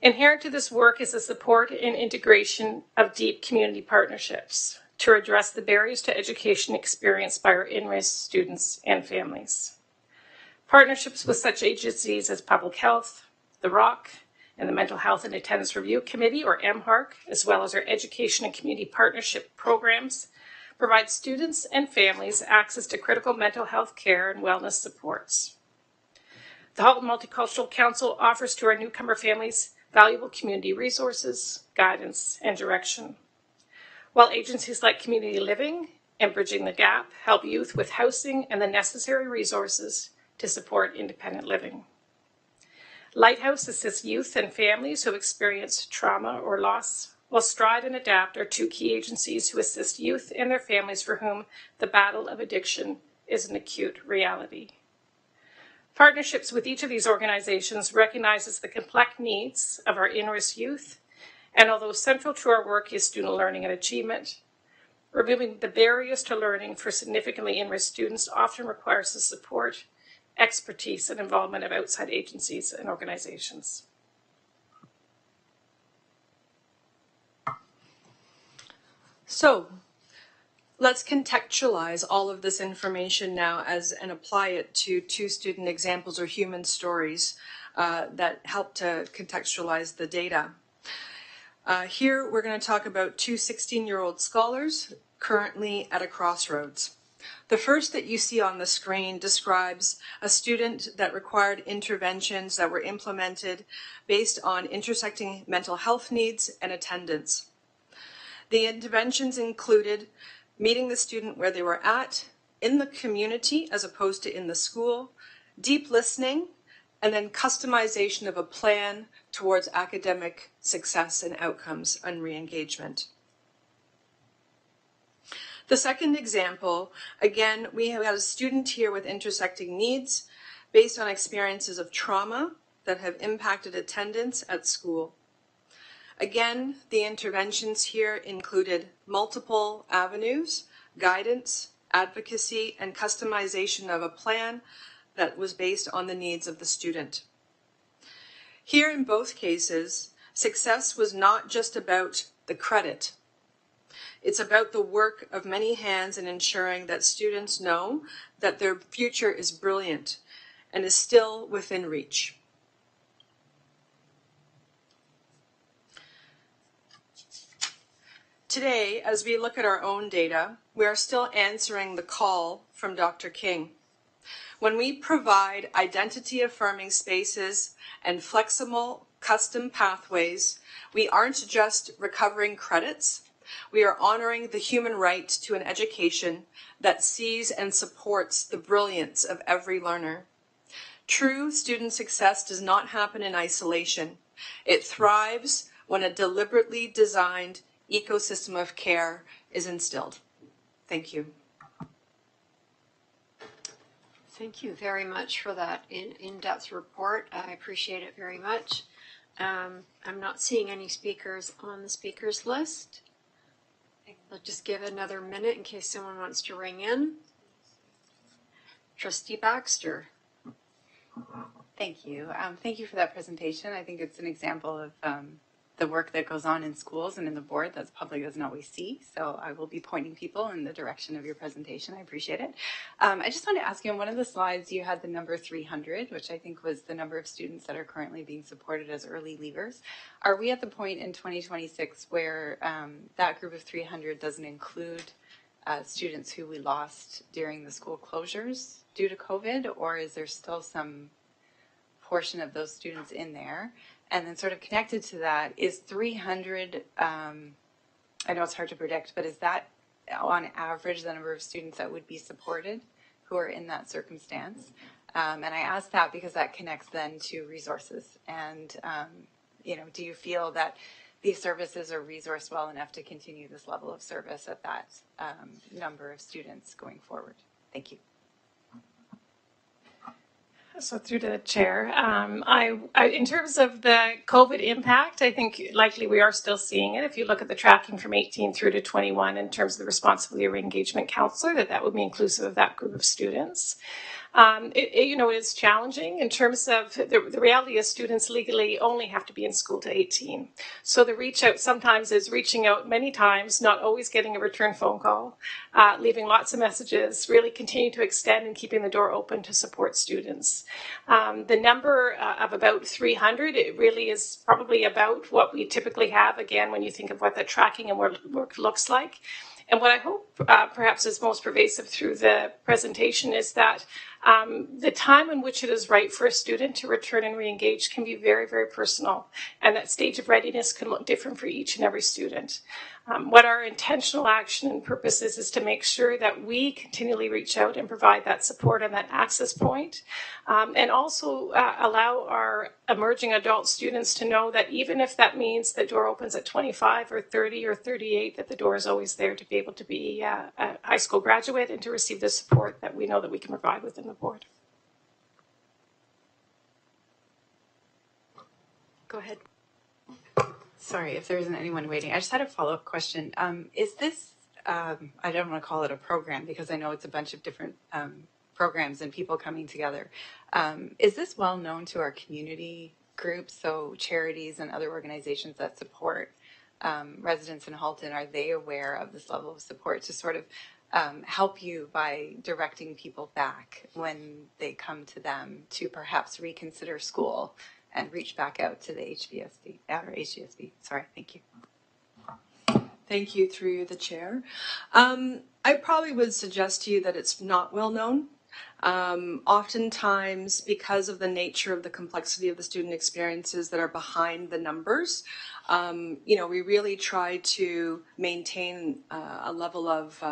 Inherent to this work is the support and integration of deep community partnerships to address the barriers to education experienced by our in-risk students and families. Partnerships with such agencies as Public Health, the ROC, and the Mental Health and Attendance Review Committee, or MHARC, as well as our Education and Community Partnership programs, provide students and families access to critical mental health care and wellness supports. The Halton Multicultural Council offers to our newcomer families valuable community resources, guidance, and direction, while agencies like Community Living and Bridging the Gap help youth with housing and the necessary resources to support independent living. Lighthouse assists youth and families who experience trauma or loss, while Stride and Adapt are 2 key agencies who assist youth and their families for whom the battle of addiction is an acute reality. Partnerships with each of these organizations recognizes the complex needs of our in-risk youth, and although central to our work is student learning and achievement, removing the barriers to learning for significantly in-risk students often requires the support, expertise, and involvement of outside agencies and organizations. So let's contextualize all of this information now and apply it to 2 student examples or human stories that help to contextualize the data. Here we're going to talk about 2 16-year-old scholars currently at a crossroads. The first that you see on the screen describes a student that required interventions that were implemented based on intersecting mental health needs and attendance. The interventions included meeting the student where they were at, in the community as opposed to in the school, deep listening, and then customization of a plan towards academic success and outcomes and re-engagement. The second example, again, we have a student here with intersecting needs based on experiences of trauma that have impacted attendance at school. Again, the interventions here included multiple avenues, guidance, advocacy, and customization of a plan that was based on the needs of the student. Here in both cases, success was not just about the credit. It's about the work of many hands in ensuring that students know that their future is brilliant and is still within reach. Today, as we look at our own data, we are still answering the call from Dr. King. When we provide identity-affirming spaces and flexible custom pathways, we aren't just recovering credits, we are honoring the human right to an education that sees and supports the brilliance of every learner. True student success does not happen in isolation. It thrives when a deliberately designed ecosystem of care is instilled. Thank you. Thank you very much for that in-depth report. I appreciate it very much. I'm not seeing any speakers on the speakers list. I'll just give another minute in case someone wants to ring in. Trustee Baxter. Thank you. Thank you for that presentation. I think it's an example of the work that goes on in schools and in the board that the public doesn't always see. So I will be pointing people in the direction of your presentation. I appreciate it. I just want to ask you, on one of the slides, you had the number 300, which I think was the number of students that are currently being supported as early leavers. Are we at the point in 2026 where that group of 300 doesn't include students who we lost during the school closures due to COVID, or is there still some portion of those students in there? And then sort of connected to that, is 300, I know it's hard to predict, but is that on average the number of students that would be supported who are in that circumstance? And I ask that because that connects then to resources. And, do you feel that these services are resourced well enough to continue this level of service at that number of students going forward? Thank you. So through to the chair, I in terms of the COVID impact, I think likely we are still seeing it. If you look at the tracking from 18 through to 21 in terms of the responsibility of re-engagement counselor, that would be inclusive of that group of students. It is challenging in terms of the reality is students legally only have to be in school to 18. So the reach out sometimes is reaching out many times, not always getting a return phone call, leaving lots of messages, really continue to extend and keeping the door open to support students. The number of about 300, it really is probably about what we typically have, again, when you think of what the tracking and work looks like. And what I hope perhaps is most pervasive through the presentation is that the time in which it is right for a student to return and re-engage can be very, very personal. And that stage of readiness can look different for each and every student. What our intentional action and purpose is to make sure that we continually reach out and provide that support and that access point, and also allow our emerging adult students to know that even if that means the door opens at 25 or 30 or 38, that the door is always there to be able to be a high school graduate and to receive the support that we know that we can provide within the board. Go ahead. Sorry if there isn't anyone waiting. I just had a follow-up question. Is this, I don't want to call it a program because I know it's a bunch of different programs and people coming together. Is this well known to our community groups, so charities and other organizations that support residents in Halton? Are they aware of this level of support to sort of help you by directing people back when they come to them to perhaps reconsider school and reach back out to the HGSB? Sorry, thank you. Thank you, through the chair. I I probably would suggest to you that it's not well known. Oftentimes, because of the nature of the complexity of the student experiences that are behind the numbers, we really try to maintain a level of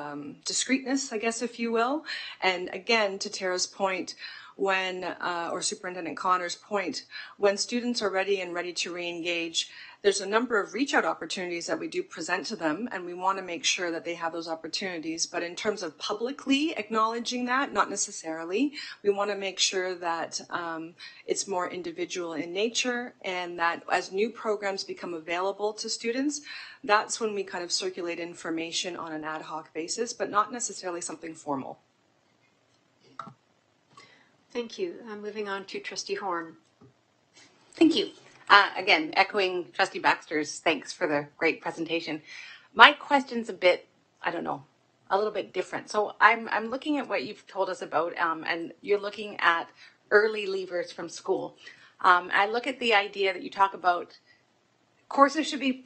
discreteness, I guess, if you will. And again, to Tara's point, or Superintendent Connor's point, when students are ready to re-engage, there's a number of reach out opportunities that we do present to them, and we want to make sure that they have those opportunities. But in terms of publicly acknowledging that, not necessarily. We want to make sure that it's more individual in nature, and that as new programs become available to students, that's when we kind of circulate information on an ad hoc basis, but not necessarily something formal. Thank you. Moving on to Trustee Horn. Thank you. Again, echoing Trustee Baxter's thanks for the great presentation. My question's a little bit different. So I'm looking at what you've told us about, and you're looking at early leavers from school. I look at the idea that you talk about courses should be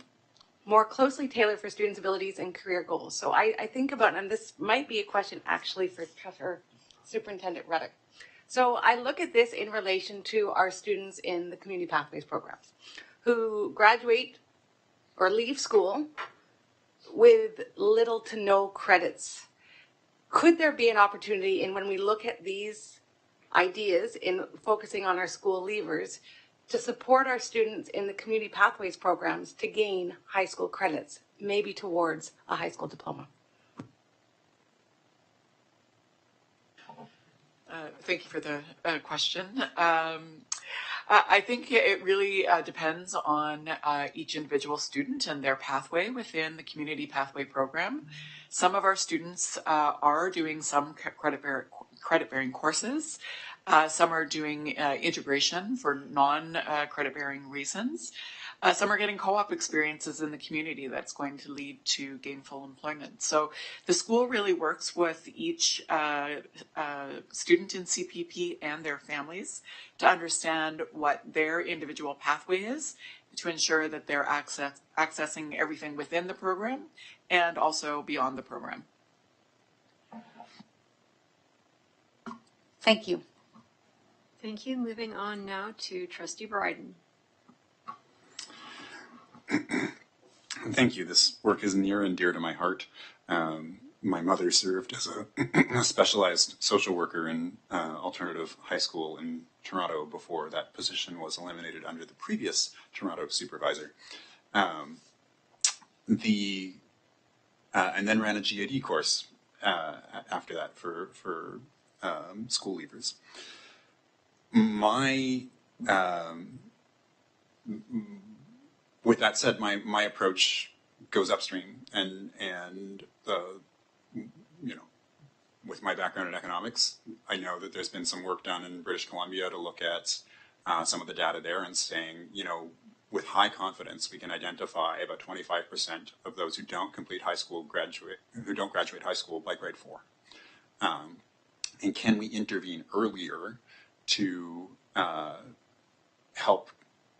more closely tailored for students' abilities and career goals. So I think about, and this might be a question actually for Superintendent Reddick. So I look at this in relation to our students in the Community Pathways programs who graduate or leave school with little to no credits. Could there be an opportunity in when we look at these ideas in focusing on our school leavers to support our students in the Community Pathways programs to gain high school credits, maybe towards a high school diploma? Thank you for the question. I think it really depends on each individual student and their pathway within the Community Pathway program. Some of our students are doing some credit-bearing courses. Some are doing integration for non-credit-bearing reasons. Some are getting co-op experiences in the community that's going to lead to gainful employment. So the school really works with each student in CPP and their families to understand what their individual pathway is, to ensure that they're accessing everything within the program and also beyond the program. Thank you. Thank you. Moving on now to Trustee Bryden. Thank you. This work is near and dear to my heart. My mother served as a specialized social worker in alternative high school in Toronto before that position was eliminated under the previous Toronto supervisor. And then ran a GAD course after that for school leavers. With that said, my approach goes upstream, and with my background in economics, I know that there's been some work done in British Columbia to look at some of the data there and saying, with high confidence, we can identify about 25% of those who don't graduate high school by grade 4. And can we intervene earlier to help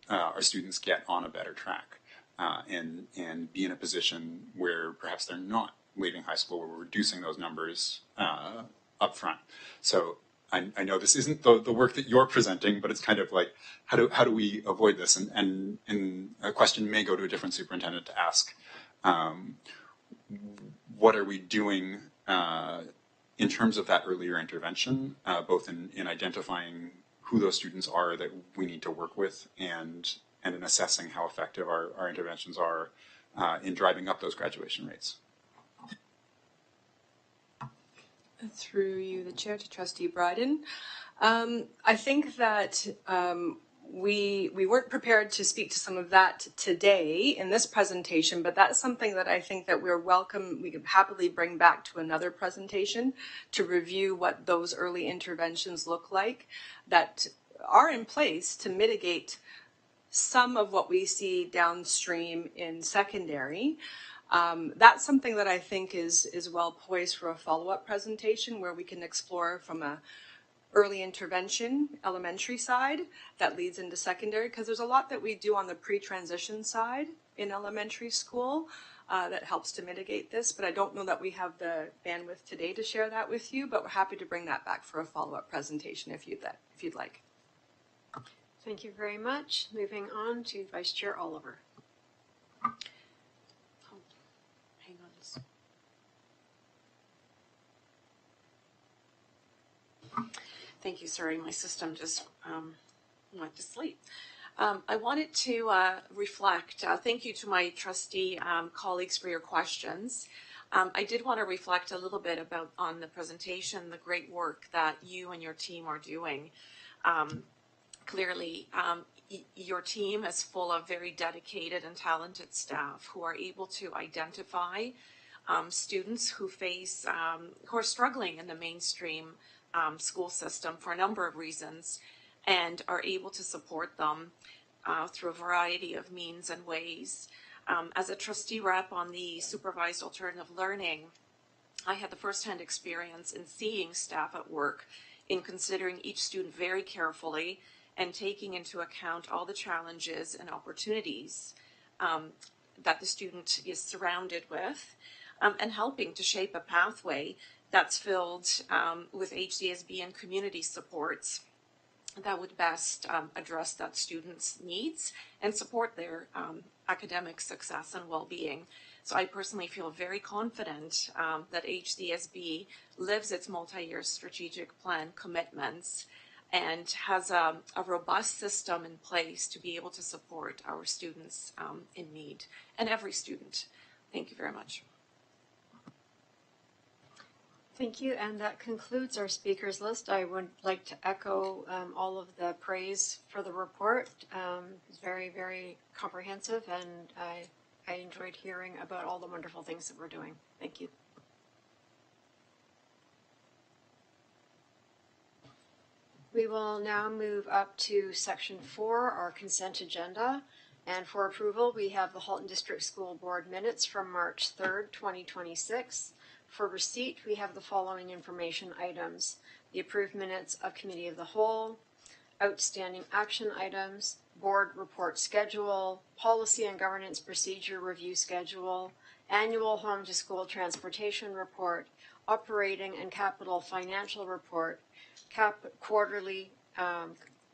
our students get on a better track and be in a position where perhaps they're not leaving high school, where we're reducing those numbers up front. So I know this isn't the work that you're presenting, but it's kind of like, how do we avoid this? And a question may go to a different superintendent to ask, what are we doing in terms of that earlier intervention, both in identifying who those students are that we need to work with and in assessing how effective our interventions are in driving up those graduation rates. Through you, the chair, to Trustee Bryden. I think that we weren't prepared to speak to some of that today in this presentation, but that's something that I think that we could happily bring back to another presentation to review what those early interventions look like that are in place to mitigate some of what we see downstream in secondary. That's something that I think is well poised for a follow-up presentation where we can explore from a early intervention, elementary side that leads into secondary, because there's a lot that we do on the pre-transition side in elementary school that helps to mitigate this, but I don't know that we have the bandwidth today to share that with you, but we're happy to bring that back for a follow-up presentation if you'd like. Thank you very much. Moving on to Vice Chair Oliver. Hang on. Thank you. Sorry, my system just went to sleep. I wanted to reflect. Thank you to my trustee colleagues for your questions. I did want to reflect a little bit on the presentation, the great work that you and your team are doing. Clearly, your team is full of very dedicated and talented staff who are able to identify students who are struggling in the mainstream school system for a number of reasons, and are able to support them through a variety of means and ways. As a trustee rep on the supervised alternative learning, I had the firsthand experience in seeing staff at work in considering each student very carefully and taking into account all the challenges and opportunities that the student is surrounded with, and helping to shape a pathway that's filled with HDSB and community supports that would best address that student's needs and support their academic success and well-being. So I personally feel very confident that HDSB lives its multi-year strategic plan commitments and has a robust system in place to be able to support our students in need, and every student. Thank you very much. Thank you, and that concludes our speakers list. I would like to echo all of the praise for the report. It's very, very comprehensive, and I enjoyed hearing about all the wonderful things that we're doing. Thank you. We will now move up to Section 4, our consent agenda. And for approval, we have the Halton District School Board minutes from March 3rd, 2026. For receipt, we have the following information items: the approved minutes of Committee of the Whole, outstanding action items, board report schedule, policy and governance procedure review schedule, annual home to school transportation report, operating and capital financial report, quarterly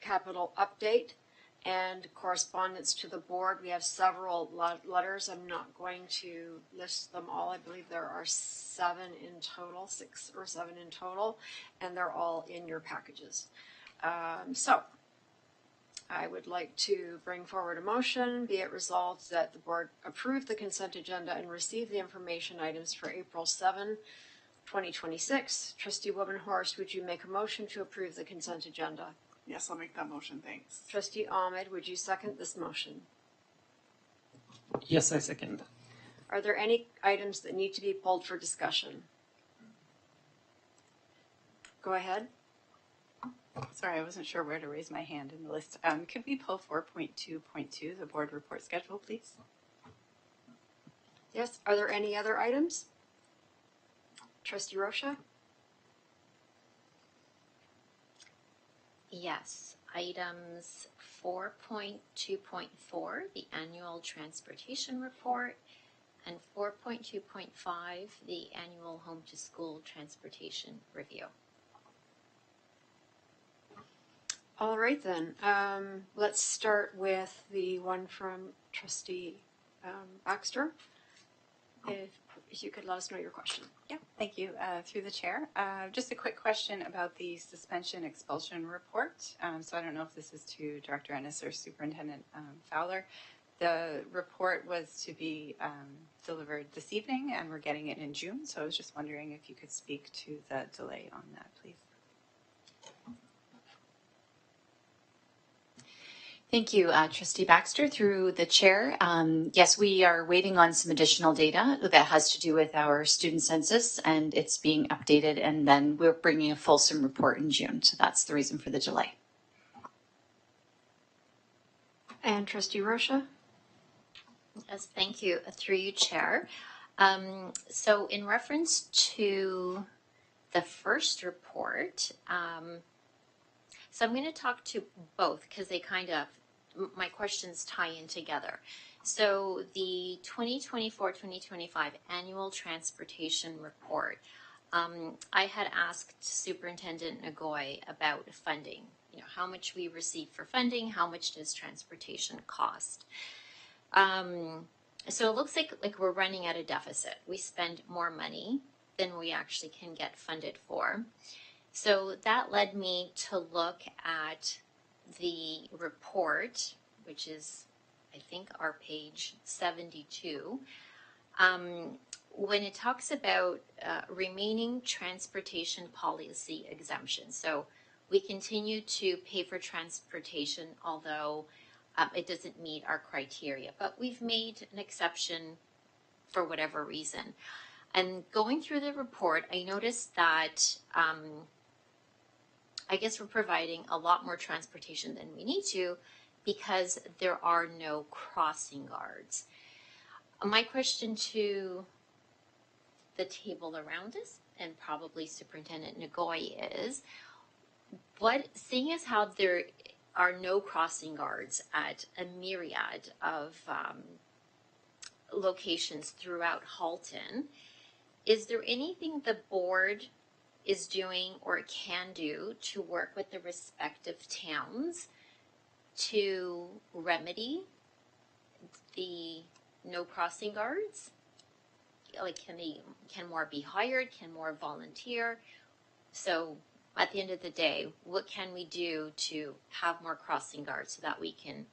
capital update, and correspondence to the board. We have several letters. I'm not going to list them all. I believe there are 7 in total, 6 or 7 in total, and they're all in your packages. So I would like to bring forward a motion. Be it resolved that the board approve the consent agenda and receive the information items for April 7, 2026. Trustee Wobenhorst, would you make a motion to approve the consent agenda? Yes, I'll make that motion, thanks. Trustee Ahmed, would you second this motion? Yes, I second. Are there any items that need to be pulled for discussion? Go ahead. Sorry, I wasn't sure where to raise my hand in the list. Could we pull 4.2.2, the board report schedule, please? Yes. Are there any other items? Trustee Rocha? Yes, items 4.2.4, the annual transportation report, and 4.2.5, the annual home to school transportation review. All right then. Let's start with the one from Trustee Baxter. If you could let us know your question. Yeah, thank you. Through the chair. Just a quick question about the suspension expulsion report. So I don't know if this is to Director Ennis or Superintendent Fowler. The report was to be delivered this evening, and we're getting it in June. So I was just wondering if you could speak to the delay on that, please. Thank you, Trustee Baxter. Through the chair, yes, we are waiting on some additional data that has to do with our student census, and it's being updated, and then we're bringing a fulsome report in June. So that's the reason for the delay. And Trustee Rocha? Yes, thank you. Through you, Chair. So in reference to the first report, so I'm going to talk to both because they kind of, my questions tie in together. So the 2024-2025 annual transportation report, I had asked Superintendent Nagoy about funding. You know, how much we receive for funding, how much does transportation cost? So it looks like we're running at a deficit. We spend more money than we actually can get funded for. So that led me to look at the report, which is, I think, our page 72, when it talks about remaining transportation policy exemptions. So we continue to pay for transportation, although it doesn't meet our criteria, but we've made an exception for whatever reason. And going through the report, I noticed that I guess we're providing a lot more transportation than we need to because there are no crossing guards. My question to the table around us, and probably Superintendent Nagoy, is seeing as how there are no crossing guards at a myriad of locations throughout Halton, is there anything the board is doing or can do to work with the respective towns to remedy the no crossing guards? Like, can more be hired? Can more volunteer? So at the end of the day, what can we do to have more crossing guards so that we can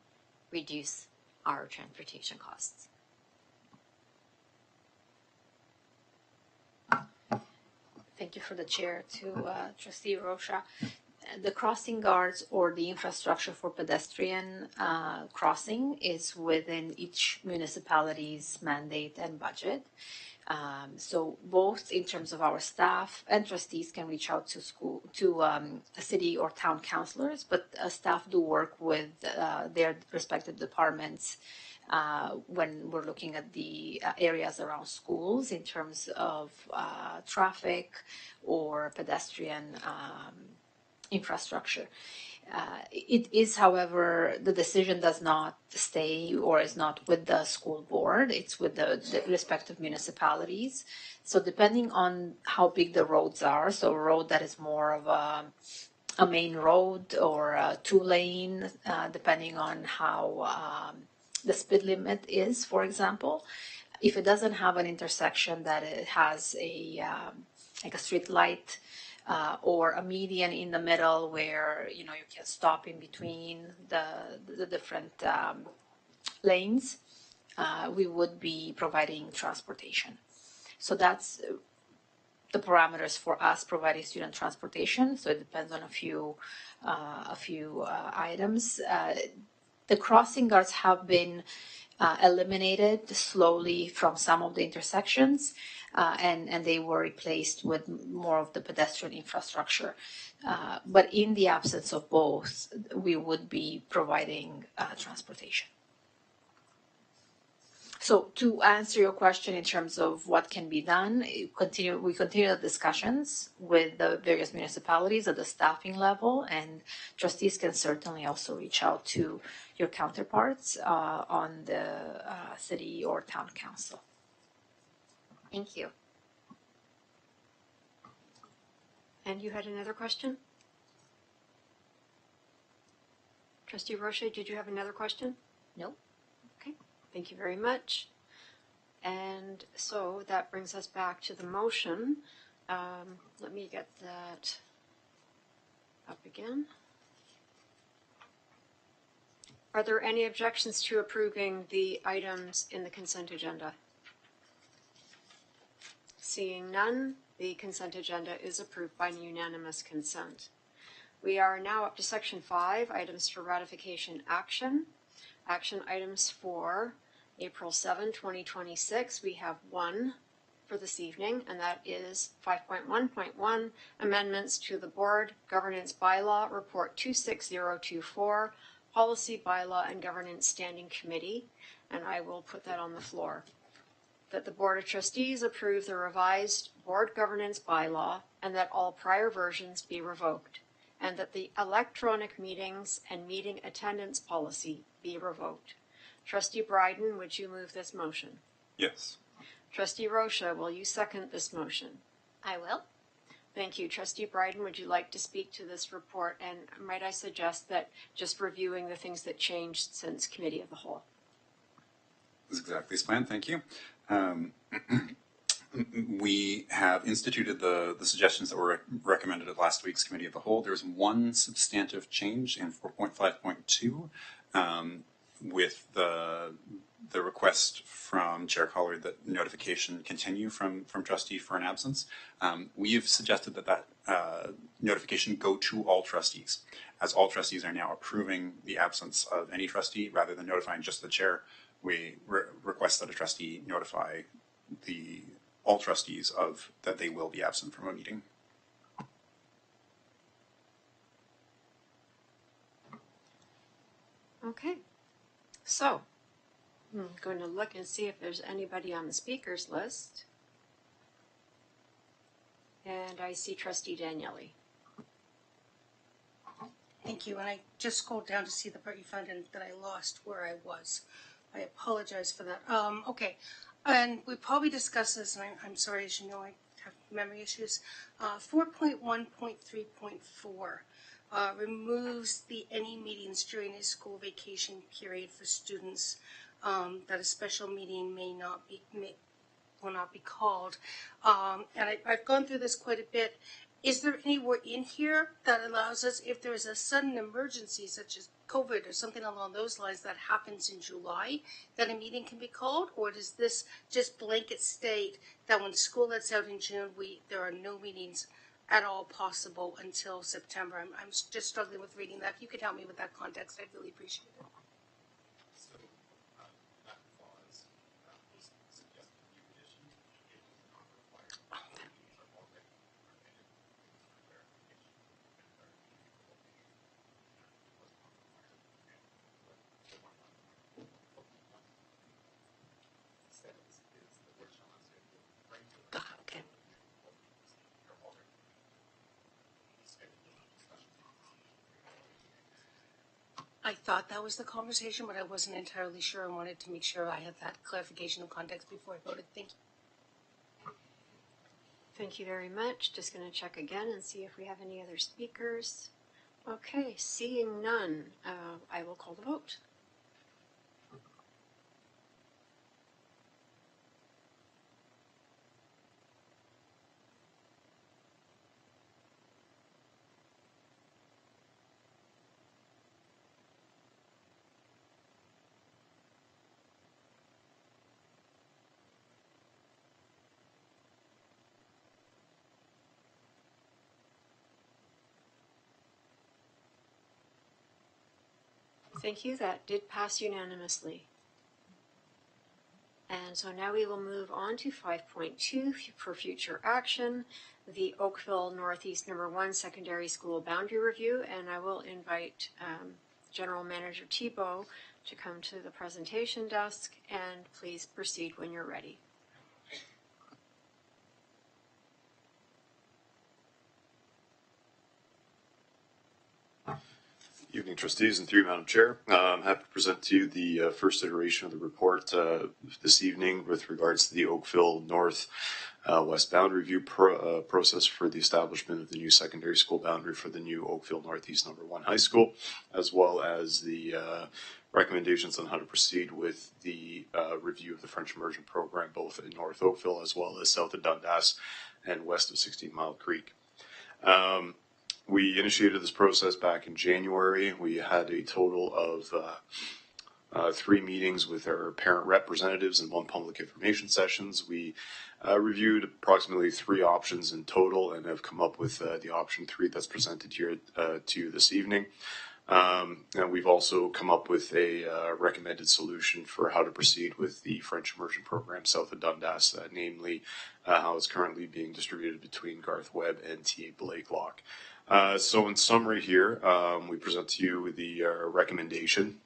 reduce our transportation costs? Thank you for the chair to Trustee Rocha. The crossing guards or the infrastructure for pedestrian crossing is within each municipality's mandate and budget. So both in terms of our staff and trustees can reach out to city or town councilors, but staff do work with their respective departments when we're looking at the areas around schools in terms of traffic or pedestrian infrastructure. It is, however, the decision does not stay or is not with the school board. It's with the respective municipalities. So depending on how big the roads are, so a road that is more of a main road or a 2-lane, depending on how the speed limit is, for example. If it doesn't have an intersection that it has like a street light or a median in the middle where you can stop in between the different lanes, we would be providing transportation. So that's the parameters for us providing student transportation. So it depends on a few items. The crossing guards have been eliminated slowly from some of the intersections, and they were replaced with more of the pedestrian infrastructure. But in the absence of both, we would be providing transportation. So to answer your question in terms of what can be done, we continue the discussions with the various municipalities at the staffing level, and trustees can certainly also reach out to your counterparts on the city or town council. Thank you. And you had another question? Trustee Rocha, did you have another question? No. Okay, thank you very much. And so that brings us back to the motion. Let me get that up again. Are there any objections to approving the items in the consent agenda? Seeing none, the consent agenda is approved by unanimous consent. We are now up to section 5, items for ratification action. Action items for April 7, 2026. We have one for this evening, and that is 5.1.1, amendments to the Board Governance Bylaw Report 26024, Policy Bylaw and Governance Standing Committee, and I will put that on the floor. That the Board of Trustees approve the revised Board Governance Bylaw and that all prior versions be revoked, and that the electronic meetings and meeting attendance policy be revoked. Trustee Bryden, would you move this motion? Yes. Trustee Rocha, will you second this motion? I will. Thank you. Trustee Bryden, would you like to speak to this report? And might I suggest that just reviewing the things that changed since Committee of the Whole? That's exactly as planned. Thank you. We have instituted the suggestions that were recommended at last week's Committee of the Whole. There's one substantive change in 4.5.2 with the request from Chair Collard that notification continue from trustee for an absence. We've suggested that notification go to all trustees, as all trustees are now approving the absence of any trustee rather than notifying just the chair. We request that a trustee notify all trustees of that they will be absent from a meeting. Okay, so I'm going to look and see if there's anybody on the speakers list. And I see Trustee Daniele. Thank you. And I just scrolled down to see the part you found and that I lost where I was. I apologize for that. Okay. And we probably discussed this, and I'm sorry, as you know, I have memory issues. 4.1.3.4 removes the any meetings during a school vacation period for students that a special meeting will not be called. And I've gone through this quite a bit. Is there anywhere in here that allows us, if there is a sudden emergency such as COVID or something along those lines that happens in July, that a meeting can be called? Or does this just blanket state that when school lets out in June, there are no meetings at all possible until September? I'm just struggling with reading that. If you could help me with that context, I'd really appreciate it. I thought that was the conversation, but I wasn't entirely sure and wanted to make sure I had that clarification of context before I voted. Thank you. Thank you very much. Just going to check again and see if we have any other speakers. Okay, seeing none, I will call the vote. Thank you. That did pass unanimously. And so now we will move on to 5.2 for future action, the Oakville Northeast No. 1 Secondary School Boundary Review. And I will invite General Manager Thibault to come to the presentation desk, and please proceed when you're ready. Evening, trustees, and through you, Madam Chair. I'm happy to present to you the first iteration of the report this evening with regards to the Oakville North West Boundary Review process for the establishment of the new secondary school boundary for the new Oakville Northeast No. 1 High School, as well as the recommendations on how to proceed with the review of the French immersion program, both in North Oakville as well as south of Dundas and west of 16 Mile Creek. We initiated this process back in January. We had a total of 3 meetings with our parent representatives and 1 public information sessions. We reviewed approximately 3 options in total and have come up with the option 3 that's presented here to you this evening. And we've also come up with a recommended solution for how to proceed with the French immersion program south of Dundas, namely how it's currently being distributed between Garth Webb and TA Blakelock. So in summary here, we present to you the recommendation.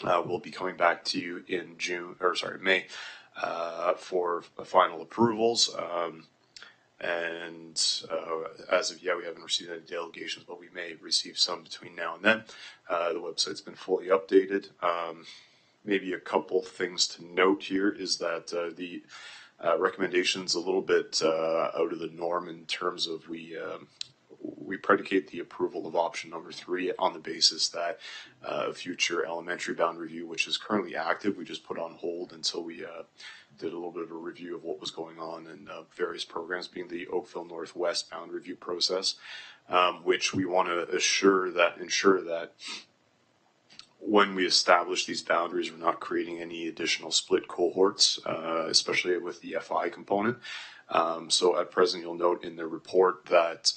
We'll be coming back to you in May for final approvals. As of yet, we haven't received any delegations, but we may receive some between now and then. The website's been fully updated. maybe a couple things to note here is that the recommendation's a little bit out of the norm in terms of we predicate the approval of option number 3 on the basis that future elementary bound review, which is currently active, we just put on hold until we did a little bit of a review of what was going on in various programs, being the Oakville Northwest bound review process, which we want to ensure that when we establish these boundaries, we're not creating any additional split cohorts, especially with the FI component. So at present, you'll note in the report that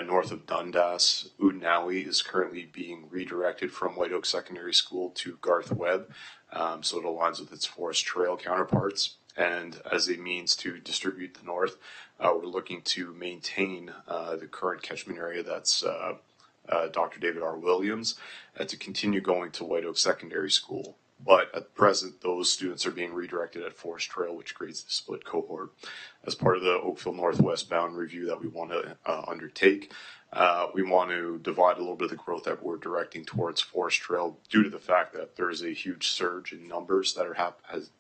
north of Dundas, Udinawi is currently being redirected from White Oak Secondary School to Garth Webb, so it aligns with its Forest Trail counterparts. And as a means to distribute the north, we're looking to maintain the current catchment area that's Dr. David R. Williams, to continue going to White Oak Secondary School. But at present, those students are being redirected at Forest Trail, which creates the split cohort. As part of the Oakville Northwest bound review that we want to undertake, we want to divide a little bit of the growth that we're directing towards Forest Trail due to the fact that there is a huge surge in numbers that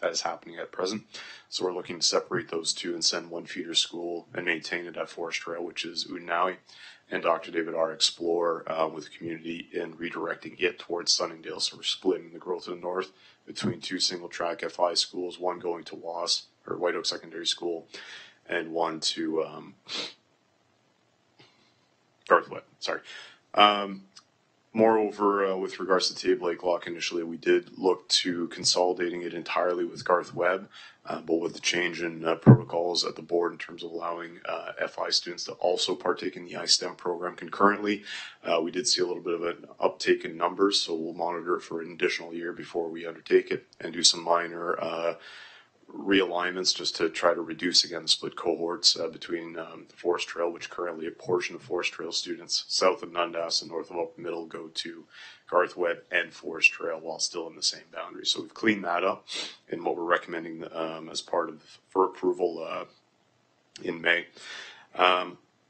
is happening at present. So we're looking to separate those two and send one feeder school and maintain it at Forest Trail, which is Udinawi, and Dr. David R. Explore with the community in redirecting it towards Sunningdale. So we're splitting the growth of the north between 2 single-track FI schools, one going to White Oak Secondary School, and one to Garth Webb. Sorry. Moreover, with regards to Table Lake Lock, initially we did look to consolidating it entirely with Garth Webb, but with the change in protocols at the board in terms of allowing FI students to also partake in the iSTEM program concurrently, we did see a little bit of an uptake in numbers, so we'll monitor it for an additional year before we undertake it and do some minor realignments just to try to reduce again the split cohorts between the Forest Trail, which currently a portion of Forest Trail students south of Dundas and north of Oak Middle go to Garth Webb and Forest Trail while still in the same boundary. So we've cleaned that up in what we're recommending as part of for approval in May.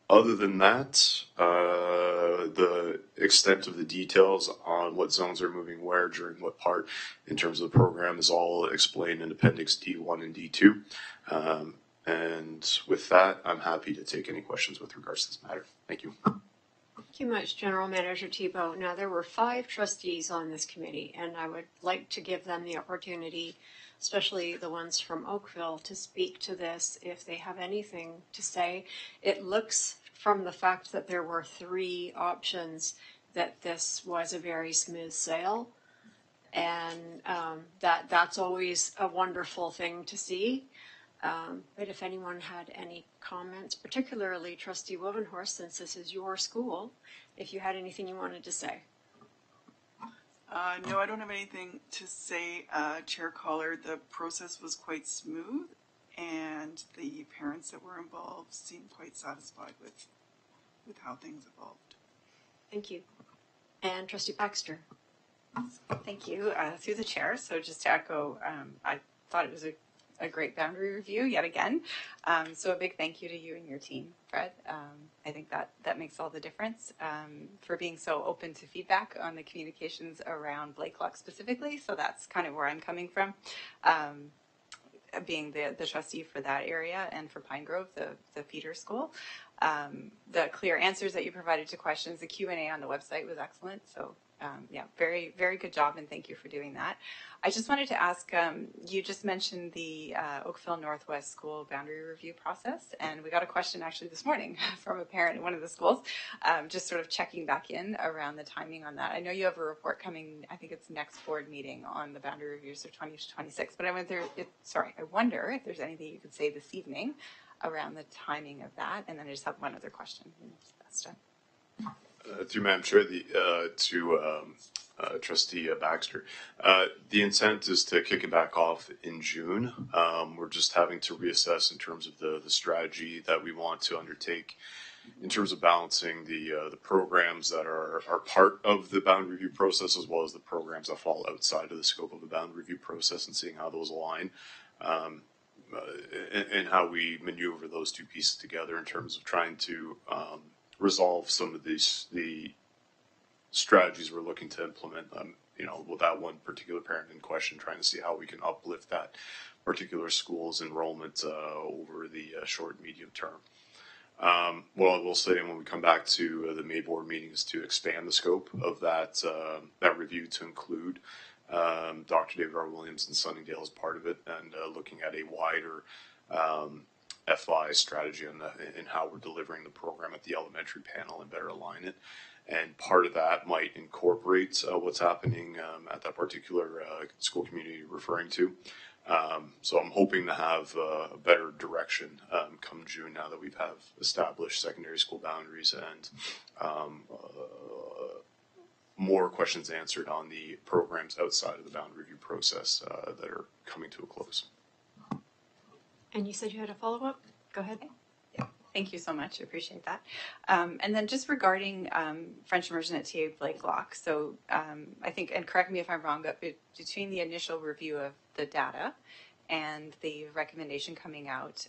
Other than that, the extent of the details on what zones are moving where during what part in terms of the program is all explained in Appendix D1 and D2. And with that, I'm happy to take any questions with regards to this matter. Thank you. Thank you much, General Manager Thibault. Now, there were 5 trustees on this committee, and I would like to give them the opportunity, especially the ones from Oakville, to speak to this if they have anything to say. It looks from the fact that there were 3 options that this was a very smooth sail, and that's always a wonderful thing to see. But if anyone had any comments, particularly Trustee Wovenhorst, since this is your school, if you had anything you wanted to say. No, I don't have anything to say, Chair Collard. The process was quite smooth, and the parents that were involved seemed quite satisfied with how things evolved. Thank you. And Trustee Baxter. Thank you. Through the chair, so just to echo, I thought it was a great boundary review yet again. So a big thank you to you and your team, Fred. I think that makes all the difference for being so open to feedback on the communications around Blake Lock specifically. So that's kind of where I'm coming from, being the trustee for that area and for Pine Grove, the feeder school. The clear answers that you provided to questions, the Q&A on the website was excellent. So yeah, very, very good job, and thank you for doing that. I just wanted to ask, you just mentioned the Oakville Northwest School boundary review process, and we got a question actually this morning from a parent in one of the schools, just sort of checking back in around the timing on that. I know you have a report coming, I think it's next board meeting on the boundary reviews of 20 to 26, but I wonder if there's anything you could say this evening around the timing of that, and then I just have one other question. That's done. Through Madam Chair, to Trustee Baxter, the intent is to kick it back off in June. We're just having to reassess in terms of the strategy that we want to undertake in terms of balancing the programs that are part of the bound review process as well as the programs that fall outside of the scope of the bound review process and seeing how those align. And how we maneuver those two pieces together in terms of trying to resolve some of the strategies we're looking to implement. with that one particular parent in question, trying to see how we can uplift that particular school's enrollment over the short and medium term. What I will say when we come back to the May board meeting is to expand the scope of that review to include Dr. David R. Williams and Sunningdale as part of it, and looking at a wider FI strategy in how we're delivering the program at the elementary panel and better align it. And part of that might incorporate what's happening at that particular school community you're referring to. So I'm hoping to have a better direction come June, now that we've established secondary school boundaries and more questions answered on the programs outside of the boundary review process that are coming to a close. And you said you had a follow-up? Go ahead. Thank you so much. I appreciate that. And then just regarding French immersion at TA Blakelock. So I think, and correct me if I'm wrong, but between the initial review of the data and the recommendation coming out,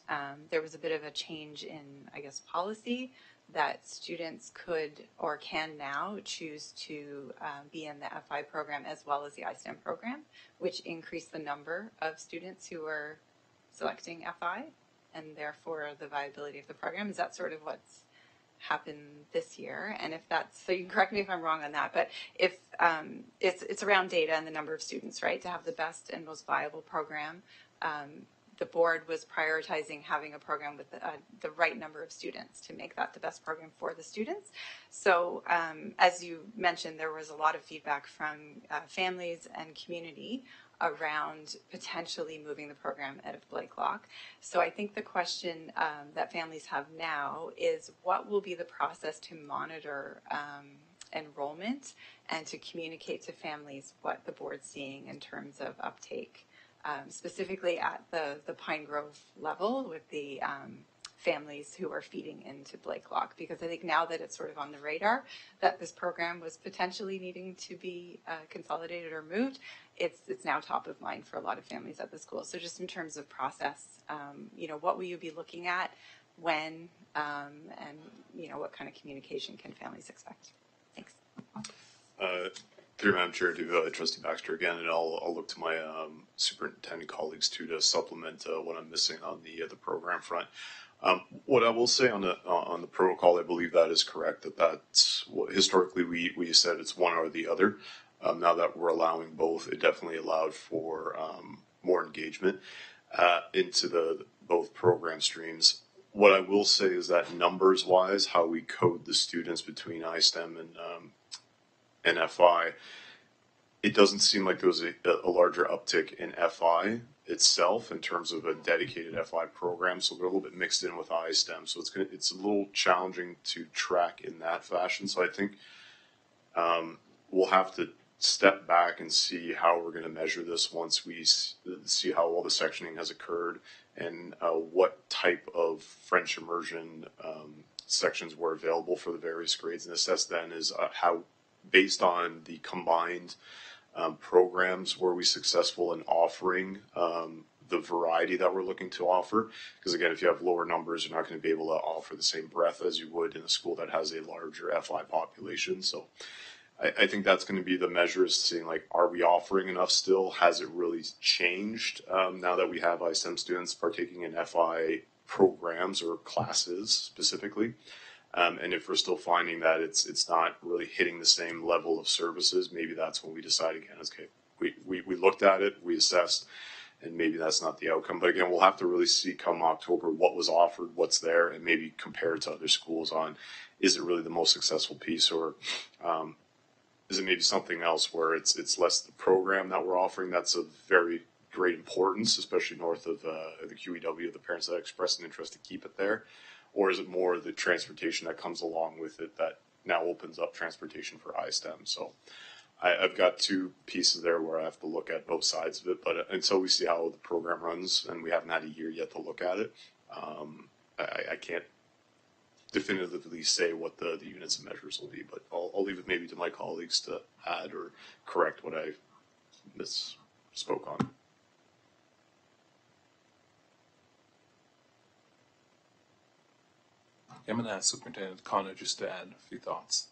there was a bit of a change in, I guess, policy that students could or can now choose to be in the FI program as well as the iSTEM program, which increased the number of students who are selecting FI and therefore the viability of the program. Is that sort of what's happened this year? And if that's, so you can correct me if I'm wrong on that, but if it's around data and the number of students, right, to have the best and most viable program, the board was prioritizing having a program with the right number of students to make that the best program for the students. So as you mentioned, there was a lot of feedback from families and community around potentially moving the program out of Blakelock. So I think the question that families have now is, what will be the process to monitor enrollment and to communicate to families what the board's seeing in terms of uptake, specifically at the Pine Grove level with the families who are feeding into Blakelock? Because I think now that it's sort of on the radar that this program was potentially needing to be consolidated or moved, it's now top of mind for a lot of families at the school. So just in terms of process, what will you be looking at, when, and what kind of communication can families expect? Thanks. Through Madam Chair to Trustee Baxter again, and I'll look to my superintendent colleagues too to supplement what I'm missing on the program front. What I will say on the protocol, I believe that is correct. That's what historically we said it's one or the other. Now that we're allowing both, it definitely allowed for more engagement into both program streams. What I will say is that numbers-wise, how we code the students between iSTEM and FI, it doesn't seem like there was a larger uptick in FI itself in terms of a dedicated FI program. So they're a little bit mixed in with iSTEM. So it's a little challenging to track in that fashion. So I think we'll have to step back and see how we're going to measure this once we see how all the sectioning has occurred and what type of French immersion sections were available for the various grades, and assess then is how, based on the combined programs, were we successful in offering the variety that we're looking to offer? Because again, if you have lower numbers, you're not going to be able to offer the same breadth as you would in a school that has a larger FI population. So I think that's going to be the measure, is seeing, like, are we offering enough still? Has it really changed now that we have iSTEM students partaking in FI programs or classes specifically? And if we're still finding that it's not really hitting the same level of services, maybe that's when we decide again, okay, we looked at it, we assessed, and maybe that's not the outcome. But again, we'll have to really see come October what was offered, what's there, and maybe compare it to other schools on, is it really the most successful piece, or is it maybe something else where it's less the program that we're offering that's of very great importance, especially north of the QEW, the parents that expressed an interest to keep it there? Or is it more the transportation that comes along with it that now opens up transportation for iSTEM? So I've got two pieces there where I have to look at both sides of it. But until we see how the program runs, and we haven't had a year yet to look at it, I can't definitively say what the units and measures will be. But I'll leave it maybe to my colleagues to add or correct what I misspoke on. I'm going to ask Superintendent Connor just to add a few thoughts.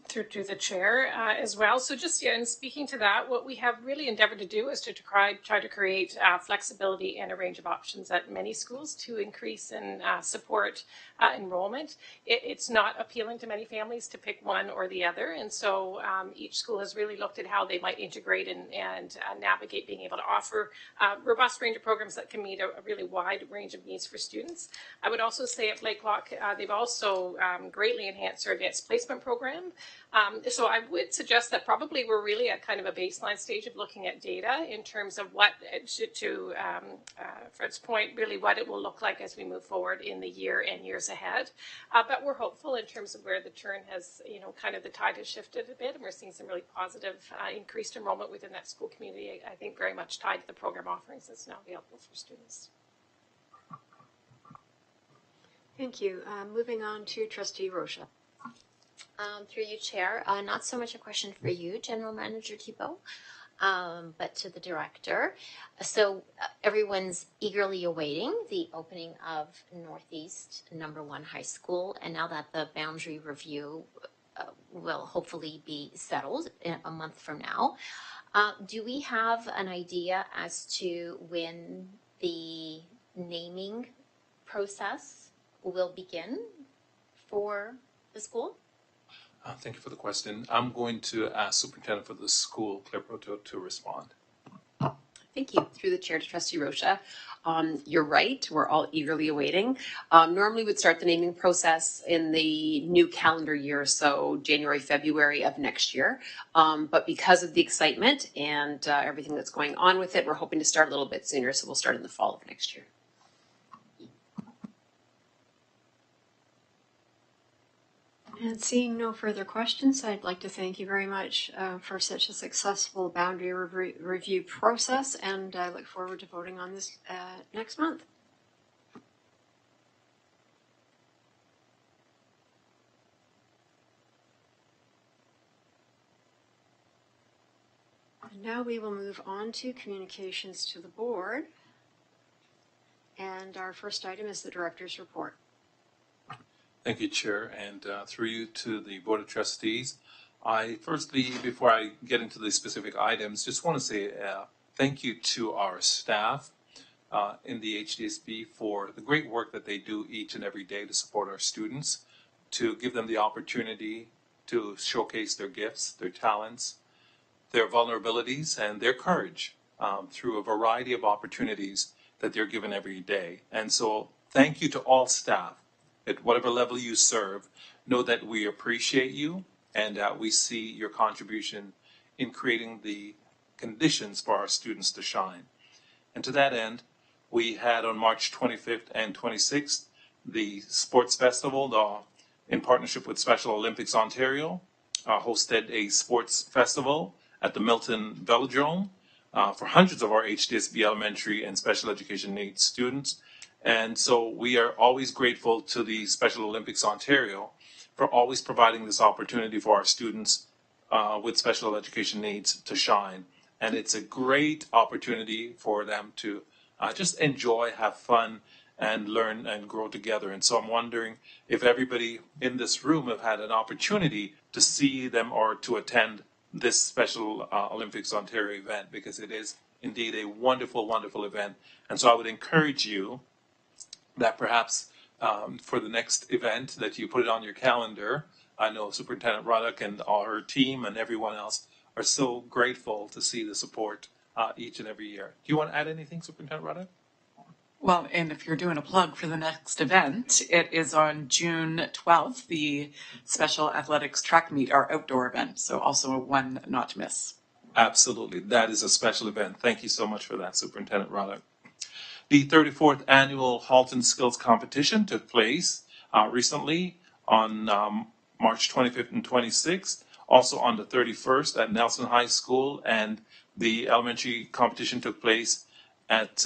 Through the chair as well. So just in speaking to that, what we have really endeavored to do is to try to create flexibility and a range of options at many schools to increase and support enrollment. It's not appealing to many families to pick one or the other, and so each school has really looked at how they might integrate and navigate being able to offer a robust range of programs that can meet a really wide range of needs for students. I would also say at Blakelock, they've also greatly enhanced their advanced placement program. So I would suggest that probably we're really at kind of a baseline stage of looking at data in terms of what, Fred's point, really what it will look like as we move forward in the year and years ahead. But we're hopeful in terms of where the turn has, kind of the tide has shifted a bit, and we're seeing some really positive increased enrollment within that school community, I think very much tied to the program offerings that's now available for students. Thank you. Moving on to Trustee Rocha. Through you, Chair, not so much a question for you, General Manager Thibault, but to the Director. So everyone's eagerly awaiting the opening of Northeast #1 High School, and now that the boundary review will hopefully be settled in a month from now, do we have an idea as to when the naming process will begin for the school? Thank you for the question. I'm going to ask Superintendent for the school, Claire Proto, to respond. Thank you. Through the chair to Trustee Rocha. You're right. We're all eagerly awaiting. Normally we'd start the naming process in the new calendar year, so January, February of next year. But because of the excitement and everything that's going on with it, we're hoping to start a little bit sooner, so we'll start in the fall of next year. And seeing no further questions, I'd like to thank you very much for such a successful boundary review process, and I look forward to voting on this next month. And now we will move on to communications to the board. And our first item is the Director's report. Thank you, Chair, and through you to the Board of Trustees. Firstly, before I get into the specific items, just want to say thank you to our staff in the HDSB for the great work that they do each and every day to support our students, to give them the opportunity to showcase their gifts, their talents, their vulnerabilities, and their courage through a variety of opportunities that they're given every day. And so thank you to all staff. At whatever level you serve, know that we appreciate you and we see your contribution in creating the conditions for our students to shine. And to that end, we had on March 25th and 26th, the Sports Festival in partnership with Special Olympics Ontario, hosted a sports festival at the Milton Velodrome for hundreds of our HDSB elementary and special education needs students. And so we are always grateful to the Special Olympics Ontario for always providing this opportunity for our students with special education needs to shine. And it's a great opportunity for them to just enjoy, have fun, and learn and grow together. And so I'm wondering if everybody in this room have had an opportunity to see them or to attend this Special Olympics Ontario event, because it is indeed a wonderful, wonderful event. And so I would encourage you that perhaps for the next event that you put it on your calendar. I know Superintendent Ruddock and all her team and everyone else are so grateful to see the support each and every year. Do you want to add anything, Superintendent Ruddock? Well, and if you're doing a plug for the next event, it is on June 12th, the Special Athletics Track Meet, our outdoor event. So also one not to miss. Absolutely. That is a special event. Thank you so much for that, Superintendent Ruddock. The 34th Annual Halton Skills Competition took place recently on March 25th and 26th, also on the 31st at Nelson High School, and the elementary competition took place at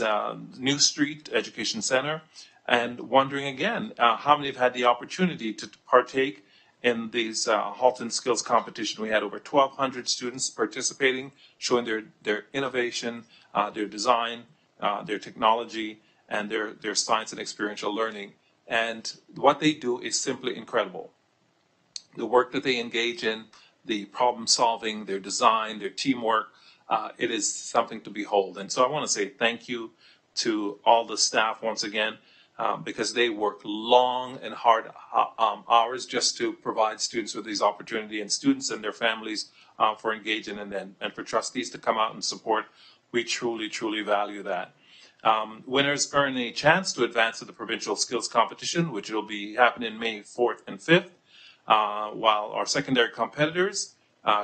New Street Education Center. And wondering again, how many have had the opportunity to partake in these Halton Skills Competition? We had over 1,200 students participating, showing their innovation, their design, their technology, and their science and experiential learning. And what they do is simply incredible. the work that they engage in, the problem solving, their design, their teamwork, it is something to behold. And so I want to say thank you to all the staff once again, because they work long and hard hours just to provide students with these opportunities, and students and their families for engaging, and for trustees to come out and support. We truly, truly value that. Winners earn a chance to advance to the provincial skills competition, which will be happening May 4th and 5th, while our secondary competitors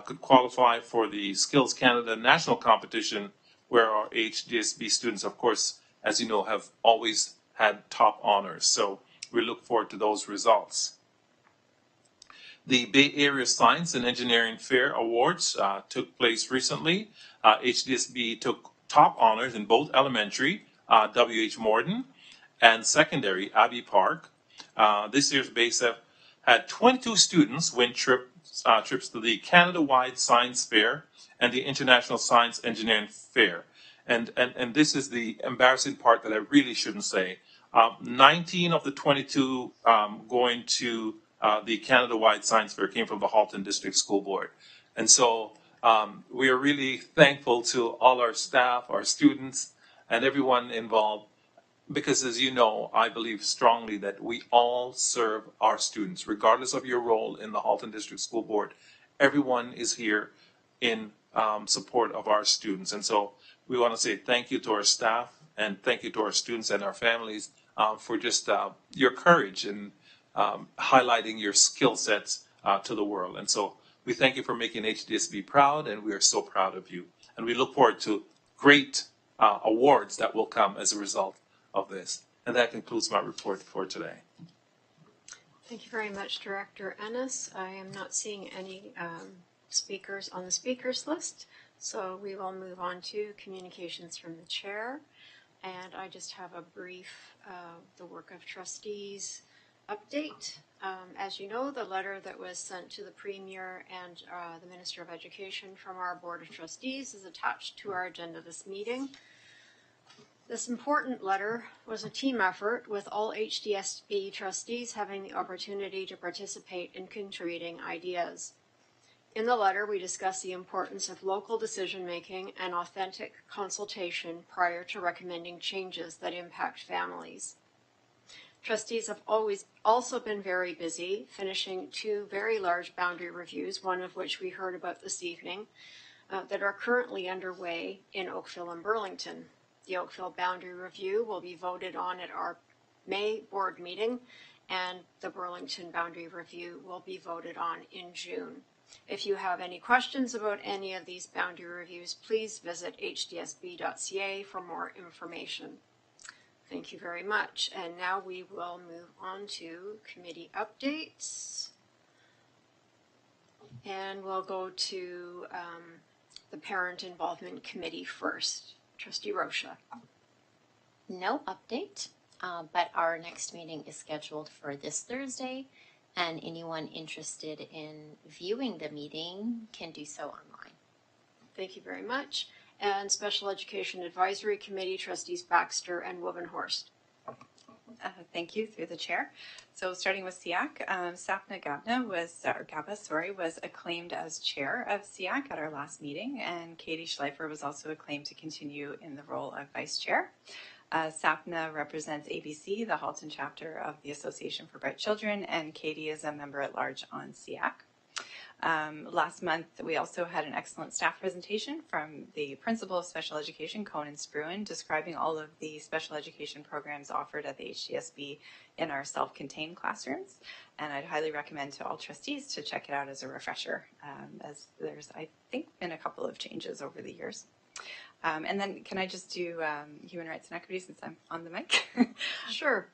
could qualify for the Skills Canada national competition, where our HDSB students, of course, as you know, have always had top honors. So we look forward to those results. The Bay Area Science and Engineering Fair Awards took place recently. HDSB took top honors in both elementary, W.H. Morden, and secondary, Abbey Park. This year's BASEF had 22 students win trips to the Canada-wide Science Fair and the International Science Engineering Fair. And this is the embarrassing part that I really shouldn't say. 19 of the 22 going to the Canada-wide Science Fair came from the Halton District School Board. And so we are really thankful to all our staff, our students, and everyone involved, because as you know, I believe strongly that we all serve our students, regardless of your role in the Halton District School Board. Everyone is here in support of our students. And so we want to say thank you to our staff, and thank you to our students and our families for just your courage in highlighting your skill sets to the world. And so we thank you for making HDSB proud, and we are so proud of you. And we look forward to great awards that will come as a result of this. And that concludes my report for today. Thank you very much, Director Ennis. I am not seeing any speakers on the speakers list, so we will move on to communications from the chair. And I just have a brief the work of trustees update. As you know, the letter that was sent to the Premier and the Minister of Education from our Board of Trustees is attached to our agenda this meeting. This important letter was a team effort, with all HDSB trustees having the opportunity to participate in contributing ideas. In the letter, we discuss the importance of local decision-making and authentic consultation prior to recommending changes that impact families. Trustees have always also been very busy, finishing 2 very large boundary reviews, one of which we heard about this evening, that are currently underway in Oakville and Burlington. The Oakville boundary review will be voted on at our May board meeting, and the Burlington boundary review will be voted on in June. If you have any questions about any of these boundary reviews, please visit hdsb.ca for more information. Thank you very much. And now we will move on to committee updates. And we'll go to the Parent Involvement Committee first. Trustee Rocha. No update, but our next meeting is scheduled for this Thursday, and anyone interested in viewing the meeting can do so online. Thank you very much. And Special Education Advisory Committee, Trustees Baxter and Wovenhorst. Thank you, through the chair. So starting with SEAC, Sapna Gaba was acclaimed as chair of SEAC at our last meeting, and Katie Schleifer was also acclaimed to continue in the role of vice chair. Sapna represents ABC, the Halton chapter of the Association for Bright Children, and Katie is a member at large on SEAC. Last month, we also had an excellent staff presentation from the principal of special education, Conan Spruan, describing all of the special education programs offered at the HDSB in our self-contained classrooms. And I'd highly recommend to all trustees to check it out as a refresher, as there's, I think, been a couple of changes over the years. And then can I just do Human Rights and Equity since I'm on the mic? Sure.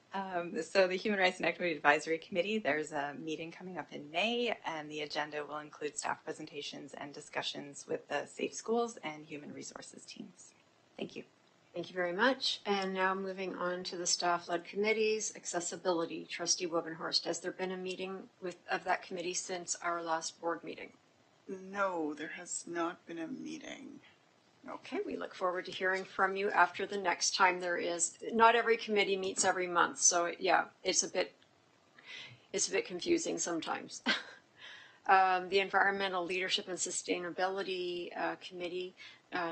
So the Human Rights and Equity Advisory Committee, there's a meeting coming up in May, and the agenda will include staff presentations and discussions with the Safe Schools and Human Resources teams. Thank you. Thank you very much. And now moving on to the staff-led committees, accessibility. Trustee Wovenhorst, has there been a meeting of that committee since our last board meeting? No, there has not been a meeting. Okay, we look forward to hearing from you after the next time there is. Not every committee meets every month, so yeah, it's a bit confusing sometimes. The Environmental Leadership and Sustainability Committee,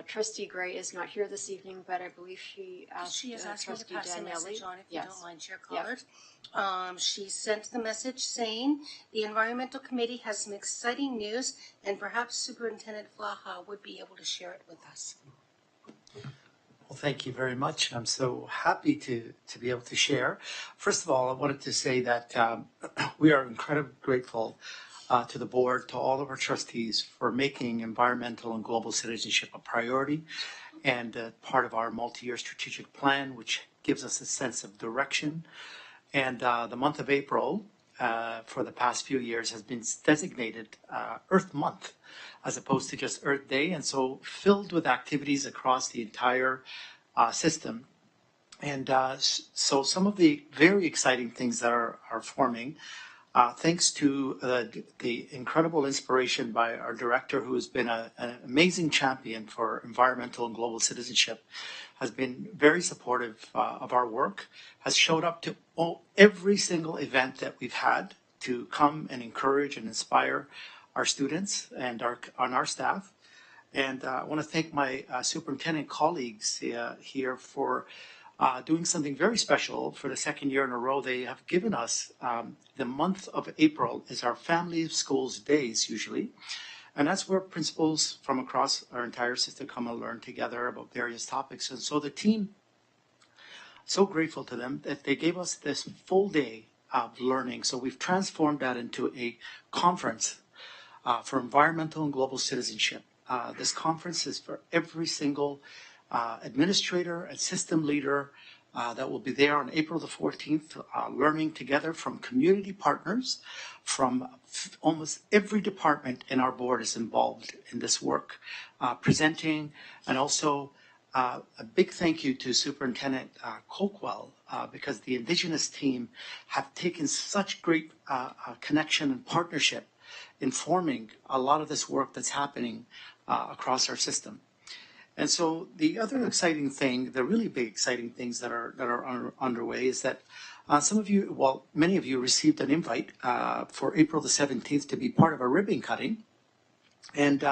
Trustee Gray is not here this evening, but I believe she asked She has asked me to Trustee pass the Daniele. message on if you don't mind, Chair Yep. Collard. She sent the message saying the Environmental Committee has some exciting news, and perhaps Superintendent Flaha would be able to share it with us. Well, thank you very much. I'm so happy to be able to share. First of all, I wanted to say that we are incredibly grateful to the board, to all of our trustees for making environmental and global citizenship a priority and part of our multi-year strategic plan, which gives us a sense of direction. And the month of April, for the past few years, has been designated Earth Month, as opposed to just Earth Day, and so filled with activities across the entire system. And so some of the very exciting things that are forming, thanks to the incredible inspiration by our director, who has been an amazing champion for environmental and global citizenship, has been very supportive of our work, has showed up to every single event that we've had to come and encourage and inspire our students and our staff. And I want to thank my superintendent colleagues here for doing something very special. For the second year in a row, they have given us the month of April is our Family of Schools Days usually. And that's where principals from across our entire system come and learn together about various topics. And so the team, so grateful to them that they gave us this full day of learning. So we've transformed that into a conference for environmental and global citizenship. This conference is for every single administrator and system leader that will be there on April the 14th, learning together from community partners, from almost every department in our board is involved in this work, presenting, and also a big thank you to Superintendent Coakwell, because the Indigenous team have taken such great connection and partnership in forming a lot of this work that's happening across our system. And so the other exciting thing, the really big exciting things that are underway is that some of you, well, many of you received an invite for April the 17th to be part of a ribbon cutting. And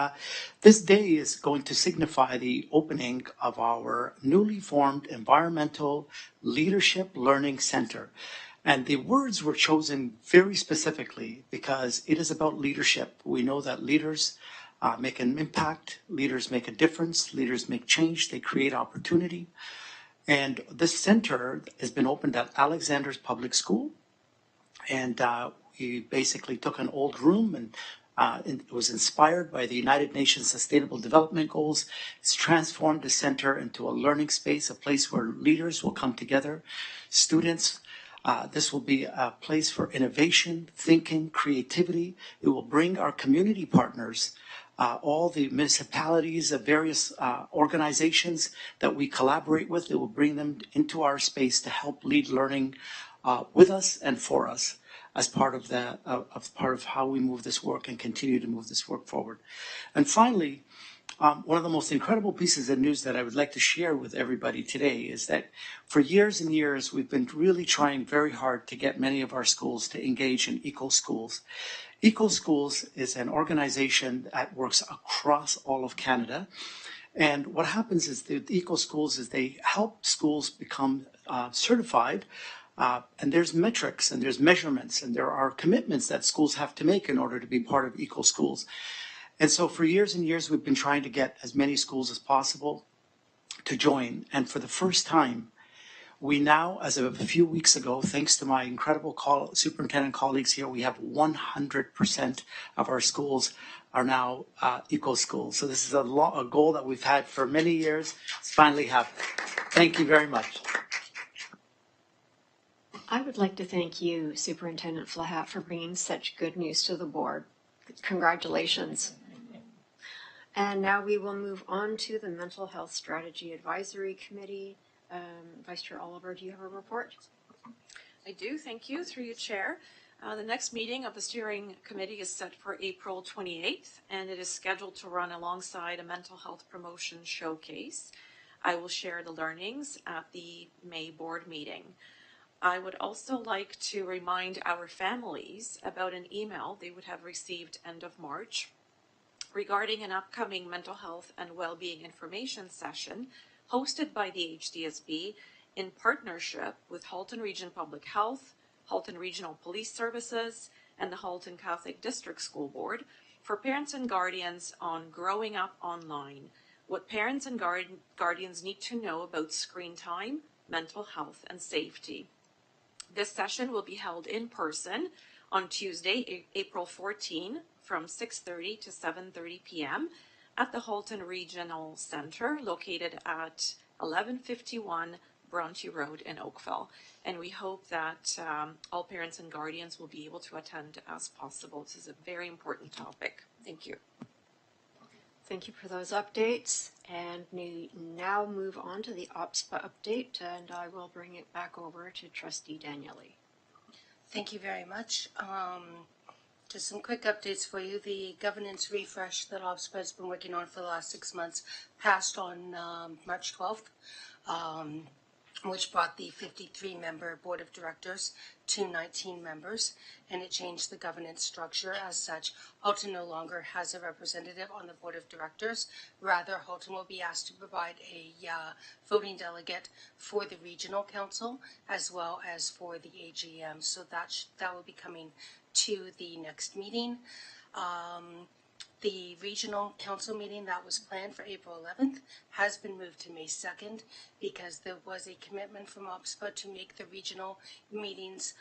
this day is going to signify the opening of our newly formed Environmental Leadership Learning Center. And the words were chosen very specifically because it is about leadership. We know that leaders make an impact, leaders make a difference, leaders make change, they create opportunity. And this center has been opened at Alexander's Public School. And we basically took an old room and it was inspired by the United Nations Sustainable Development Goals. It's transformed the center into a learning space, a place where leaders will come together, students. This will be a place for innovation, thinking, creativity. It will bring our community partners, all the municipalities, various organizations that we collaborate with. It will bring them into our space to help lead learning with us and for us as part of how we move this work and continue to move this work forward. And finally, one of the most incredible pieces of news that I would like to share with everybody today is that for years and years, we've been really trying very hard to get many of our schools to engage in eco-schools. Eco-schools is an organization that works across all of Canada. And what happens is the eco-schools is they help schools become certified. And there's metrics and there's measurements and there are commitments that schools have to make in order to be part of eco-schools. And so for years and years, we've been trying to get as many schools as possible to join. And for the first time, we now, as of a few weeks ago, thanks to my incredible superintendent colleagues here, we have 100% of our schools are now eco-schools. So this is a goal that we've had for many years. It's finally happened. Thank you very much. I would like to thank you, Superintendent Flahat, for bringing such good news to the board. Congratulations. And now we will move on to the Mental Health Strategy Advisory Committee. Vice Chair Oliver, do you have a report? I do, thank you, through you, Chair. The next meeting of the steering committee is set for April 28th, and it is scheduled to run alongside a mental health promotion showcase. I will share the learnings at the May board meeting. I would also like to remind our families about an email they would have received end of March regarding an upcoming mental health and well-being information session hosted by the HDSB in partnership with Halton Region Public Health, Halton Regional Police Services, and the Halton Catholic District School Board for parents and guardians on growing up online, what parents and guardians need to know about screen time, mental health, and safety. This session will be held in person on Tuesday, April 14, from 6:30 to 7:30 p.m. at the Halton Regional Center, located at 1151 Bronte Road in Oakville. And we hope that all parents and guardians will be able to attend as possible. This is a very important topic. Thank you. Thank you for those updates. And we now move on to the OPSPA update, and I will bring it back over to Trustee Daniele. Thank you very much. Just some quick updates for you. The governance refresh that OPSPA has been working on for the last 6 months passed on March 12th, which brought the 53-member Board of Directors to 19 members, and it changed the governance structure. As such, Halton no longer has a representative on the Board of Directors. Rather, Halton will be asked to provide a voting delegate for the Regional Council as well as for the AGM. So that will be coming to the next meeting. The Regional Council meeting that was planned for April 11th has been moved to May 2nd because there was a commitment from OPSPA to make the regional meetings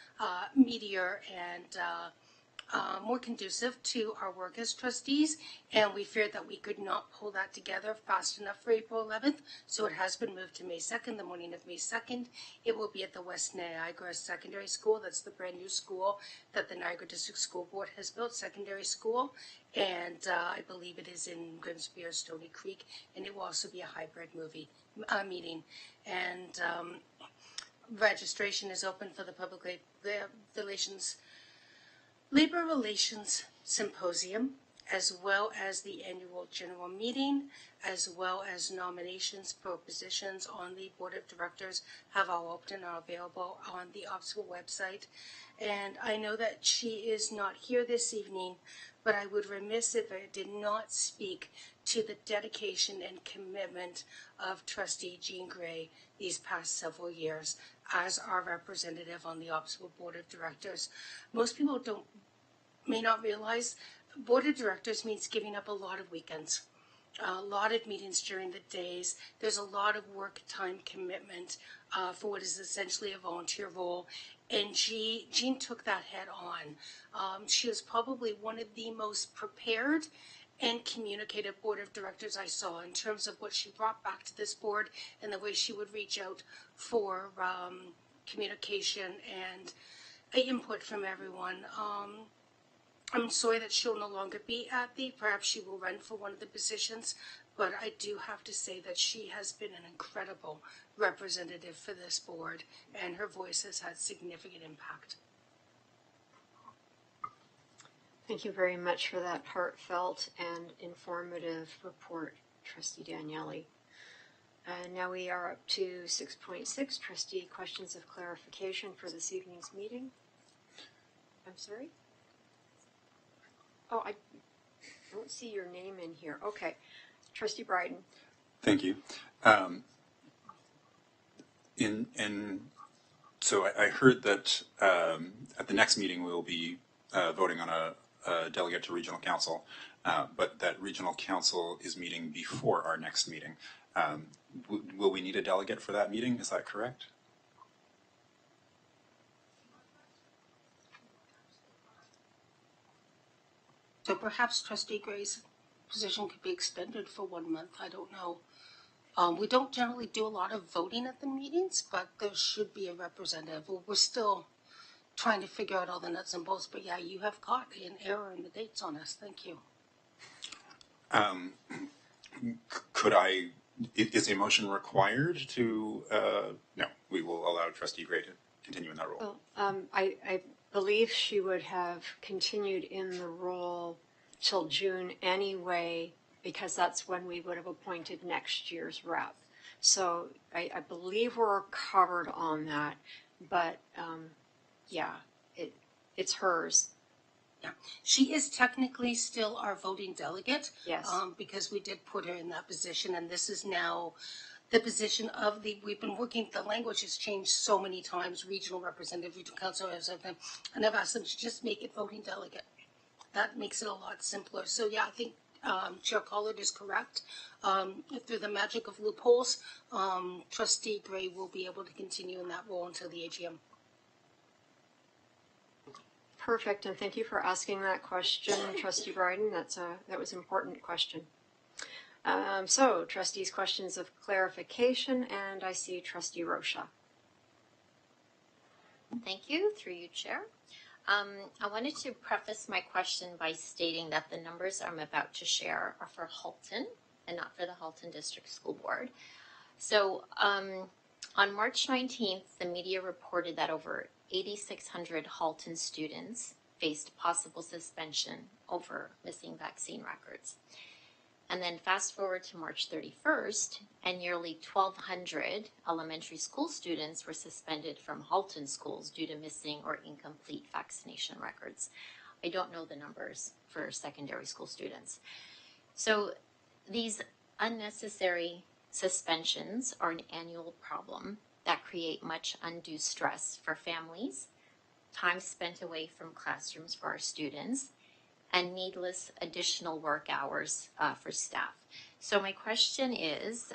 meatier and more conducive to our work as trustees, and we feared that we could not pull that together fast enough for April 11th, so it has been moved to May 2nd, the morning of May 2nd. It will be at the West Niagara Secondary School. That's the brand new school that the Niagara District School Board has built, secondary school, and I believe it is in Grimsby or Stony Creek, and it will also be a hybrid meeting. And registration is open for the Public Labor Relations Symposium, as well as the annual general meeting, as well as nominations for positions on the Board of Directors have all open and are available on the OPSPA website. And I know that she is not here this evening, but I would remiss if I did not speak to the dedication and commitment of Trustee Jean Gray these past several years as our representative on the OPSPA Board of Directors. Most people may not realize Board of Directors means giving up a lot of weekends, a lot of meetings during the days. There's a lot of work time commitment for what is essentially a volunteer role. And Jean took that head on. She was probably one of the most prepared and communicative Board of Directors I saw in terms of what she brought back to this board and the way she would reach out for communication and input from everyone. I'm sorry that she'll no longer be at perhaps she will run for one of the positions, but I do have to say that she has been an incredible representative for this board, and her voice has had significant impact. Thank you very much for that heartfelt and informative report, Trustee Daniele. And now we are up to 6.6, Trustee questions of clarification for this evening's meeting. I'm sorry? Oh, I don't see your name in here. Okay. Trustee Bryden. Thank you. So I heard that at the next meeting we will be voting on a delegate to Regional Council, but that Regional Council is meeting before our next meeting. Will we need a delegate for that meeting? Is that correct? So perhaps Trustee Gray's position could be extended for 1 month. I don't know. We don't generally do a lot of voting at the meetings, but there should be a representative. We're still trying to figure out all the nuts and bolts, but yeah, you have caught an error in the dates on us. Thank you. Is a motion required to, no, we will allow Trustee Gray to continue in that role. Well, I believe she would have continued in the role till June anyway, because that's when we would have appointed next year's rep. So I believe we're covered on that. but yeah, it's hers. Yeah, she is technically still our voting delegate. Yes. Because we did put her in that position, and this is now the position of we've been working, the language has changed so many times, regional representative, regional council, and I've asked them to just make it voting delegate. That makes it a lot simpler. So yeah, I think Chair Collard is correct. Through the magic of loopholes, Trustee Gray will be able to continue in that role until the AGM. Perfect, and thank you for asking that question, Trustee Bryden. That was an important question. So, trustees, questions of clarification, and I see Trustee Rocha. Thank you, through you, Chair. I wanted to preface my question by stating that the numbers I'm about to share are for Halton and not for the Halton District School Board. So on March 19th, the media reported that over 8,600 Halton students faced possible suspension over missing vaccine records. And then fast forward to March 31st, and nearly 1,200 elementary school students were suspended from Halton schools due to missing or incomplete vaccination records. I don't know the numbers for secondary school students. So these unnecessary suspensions are an annual problem that create much undue stress for families, time spent away from classrooms for our students, and needless additional work hours for staff. So my question is,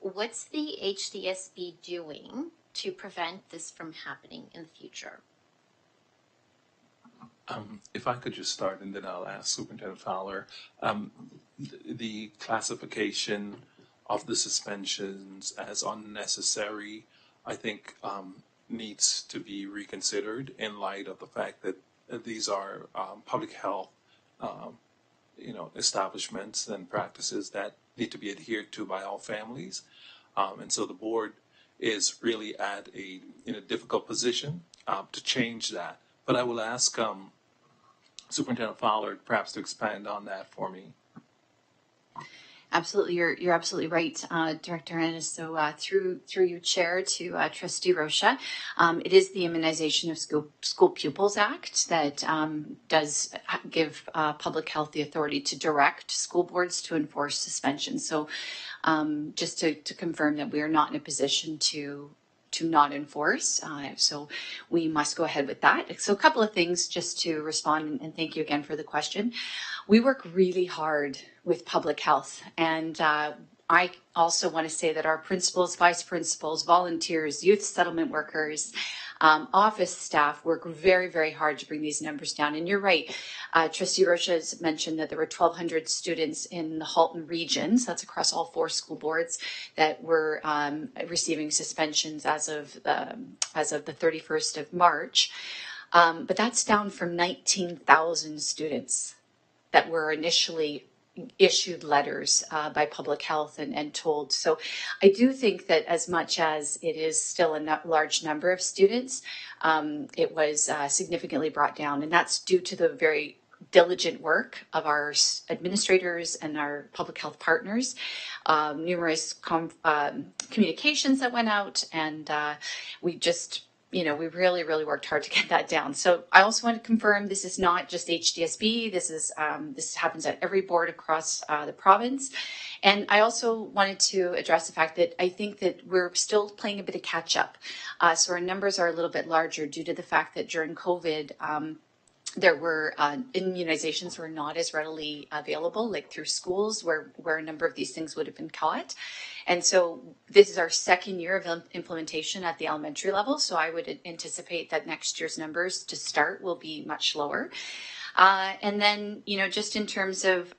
what's the HDSB doing to prevent this from happening in the future? If I could just start, and then I'll ask Superintendent Fowler. The classification of the suspensions as unnecessary, I think, needs to be reconsidered in light of the fact that these are public health, establishments and practices that need to be adhered to by all families, and so the board is really in a difficult position to change that. But I will ask Superintendent Fowler perhaps to expand on that for me. Absolutely, you're absolutely right, Director Ennis. So through you, Chair, to Trustee Rocha, it is the Immunization of School Pupils Act that does give public health the authority to direct school boards to enforce suspension. So just to confirm that we are not in a position to not enforce. So we must go ahead with that. So a couple of things just to respond, and thank you again for the question. We work really hard with public health, and I also want to say that our principals, vice principals, volunteers, youth settlement workers, office staff work very, very hard to bring these numbers down. And you're right, Trustee Rocha has mentioned that there were 1,200 students in the Halton region, so that's across all 4 school boards, that were receiving suspensions as of the 31st of March. But that's down from 19,000 students that were initially issued letters by public health and told. So I do think that as much as it is still a large number of students, it was significantly brought down, and that's due to the very diligent work of our administrators and our public health partners, numerous communications that went out, and we just we really, really worked hard to get that down. So I also want to confirm this is not just HDSB. This happens at every board across the province. And I also wanted to address the fact that I think that we're still playing a bit of catch up. So our numbers are a little bit larger due to the fact that during COVID, there were immunizations were not as readily available, like through schools where a number of these things would have been caught. And so this is our second year of implementation at the elementary level. So I would anticipate that next year's numbers to start will be much lower. And then, just in terms of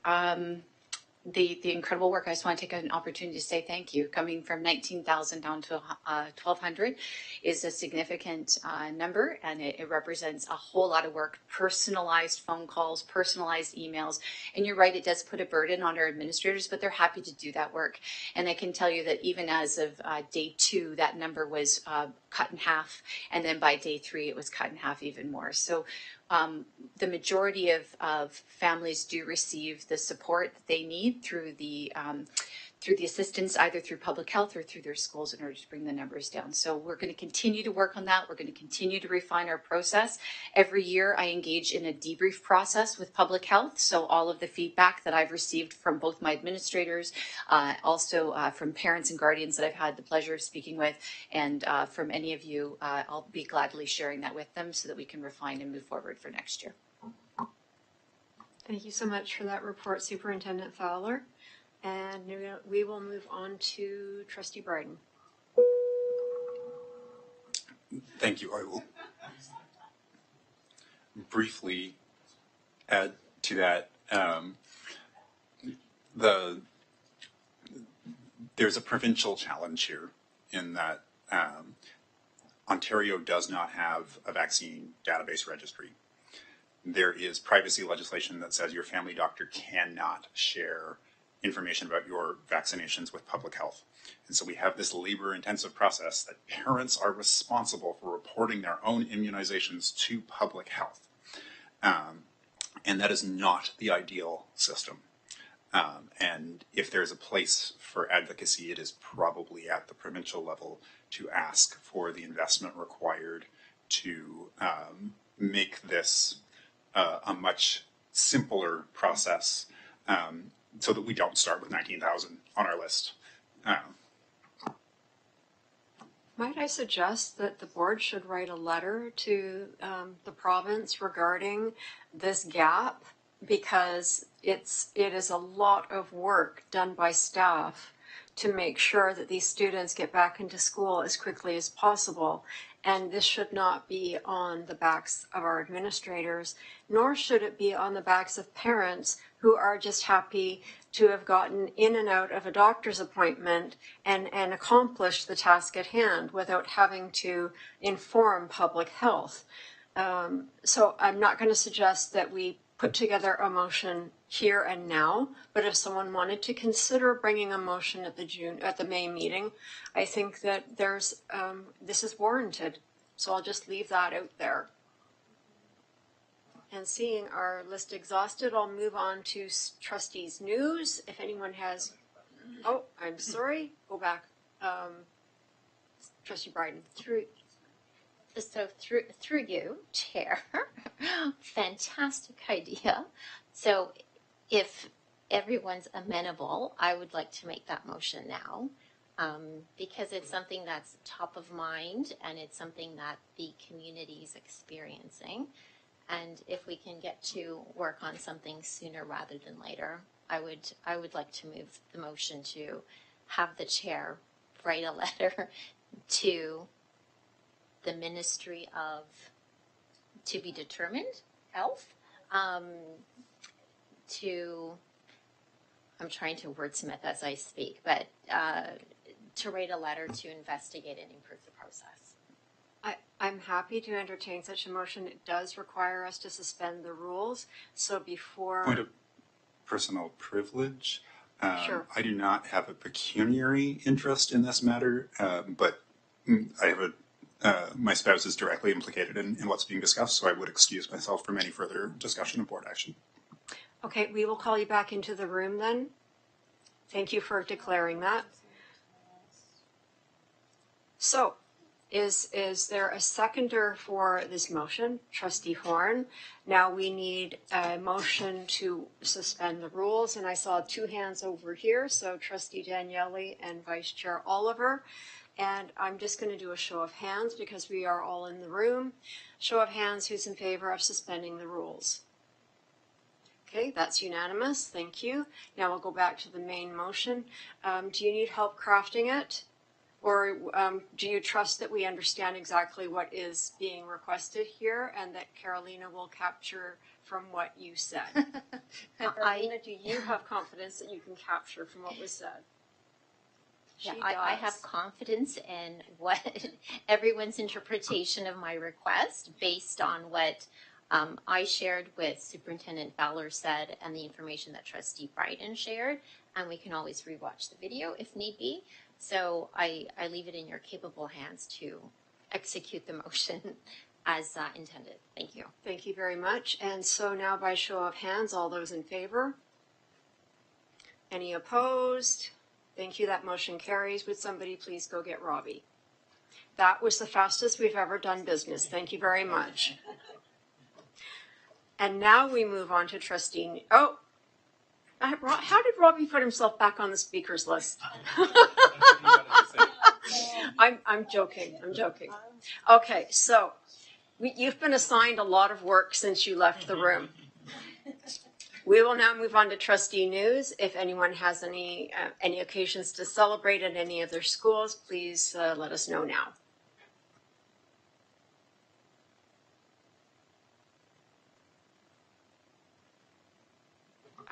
the incredible work, I just want to take an opportunity to say thank you. Coming from 19,000 down to 1,200 is a significant number, and it represents a whole lot of work, personalized phone calls, personalized emails. And you're right, it does put a burden on our administrators, but they're happy to do that work. And I can tell you that even as of day 2, that number was cut in half, and then by day 3, it was cut in half even more. So the majority of families do receive the support that they need through the through the assistance, either through public health or through their schools, in order to bring the numbers down. So we're going to continue to work on that. We're going to continue to refine our process. Every year I engage in a debrief process with public health. So all of the feedback that I've received from both my administrators, also from parents and guardians that I've had the pleasure of speaking with, and from any of you, I'll be gladly sharing that with them so that we can refine and move forward for next year. Thank you so much for that report, Superintendent Fowler. And we will move on to Trustee Bryden. Thank you. I will briefly add to that. There's a provincial challenge here in that Ontario does not have a vaccine database registry. There is privacy legislation that says your family doctor cannot share information about your vaccinations with public health. And so we have this labor-intensive process that parents are responsible for reporting their own immunizations to public health. And that is not the ideal system. And if there's a place for advocacy, it is probably at the provincial level to ask for the investment required to make this a much simpler process, so that we don't start with 19,000 on our list. Might I suggest that the board should write a letter to the province regarding this gap, because it is a lot of work done by staff to make sure that these students get back into school as quickly as possible. And this should not be on the backs of our administrators, nor should it be on the backs of parents who are just happy to have gotten in and out of a doctor's appointment and accomplished the task at hand without having to inform public health. So I'm not going to suggest that we put together a motion here and now, but if someone wanted to consider bringing a motion at the May meeting, I think that this is warranted. So I'll just leave that out there. And seeing our list exhausted, I'll move on to trustees' news. If anyone has, oh, I'm sorry, go back. Trustee Bryden. Through you, Chair. Fantastic idea. So if everyone's amenable, I would like to make that motion now, because it's something that's top of mind and it's something that the community is experiencing. And if we can get to work on something sooner rather than later, I would like to move the motion to have the chair write a letter to the Ministry of to be determined health, I'm trying to wordsmith as I speak, but to write a letter to investigate and improve the process. I'm happy to entertain such a motion. It does require us to suspend the rules. So before... Point of personal privilege. Sure. I do not have a pecuniary interest in this matter, but I have my spouse is directly implicated in what's being discussed, so I would excuse myself from any further discussion of board action. Okay, we will call you back into the room then. Thank you for declaring that. So, is there a seconder for this motion? Trustee Horn. Now we need a motion to suspend the rules, and I saw two hands over here, so Trustee Daniele and Vice Chair Oliver. And I'm just going to do a show of hands because we are all in the room. Show of hands, who's in favor of suspending the rules? Okay, that's unanimous. Thank you. Now we'll go back to the main motion. Do you need help crafting it? Or do you trust that we understand exactly what is being requested here and that Carolina will capture from what you said? Carolina, do you have confidence that you can capture from what was said? Yeah, I have confidence in what everyone's interpretation of my request based on what I shared with Superintendent Fowler said and the information that Trustee Bryden shared, and we can always rewatch the video if need be. So I leave it in your capable hands to execute the motion as intended. Thank you. Thank you very much. And so now by show of hands, all those in favor? Any opposed? Thank you. That motion carries. Would somebody please go get Robbie? That was the fastest we've ever done business. Thank you very much. And now we move on to trustee. Oh, how did Robbie put himself back on the speakers list? I'm joking. I'm joking. Okay, so you've been assigned a lot of work since you left the room. We will now move on to trustee news. If anyone has any occasions to celebrate at any of their schools, please let us know now.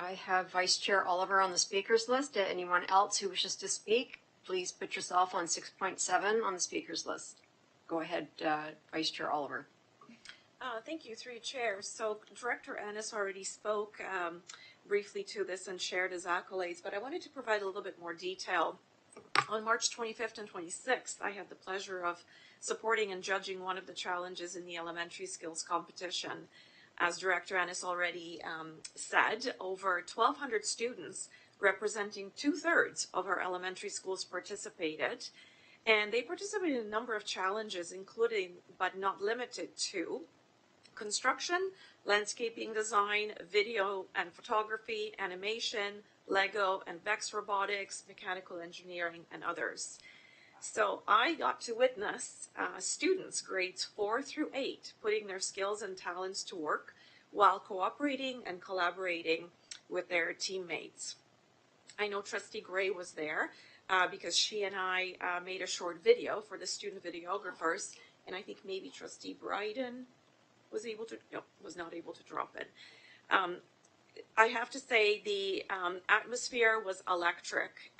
I have Vice Chair Oliver on the speakers list. Anyone else who wishes to speak, please put yourself on 6.7 on the speakers list. Go ahead, Vice Chair Oliver. Thank you, through you, Chair. So Director Ennis already spoke briefly to this and shared his accolades, but I wanted to provide a little bit more detail. On March 25th and 26th, I had the pleasure of supporting and judging one of the challenges in the elementary skills competition. As Director Ennis already said, over 1,200 students representing 2/3 of our elementary schools participated, and they participated in a number of challenges, including but not limited to construction, landscaping design, video and photography, animation, Lego and Vex robotics, mechanical engineering, and others. So I got to witness students grades 4 through 8 putting their skills and talents to work while cooperating and collaborating with their teammates. I know Trustee Gray was there because she and I made a short video for the student videographers, and I think maybe Trustee Bryden was not able to drop it. I have to say the atmosphere was electric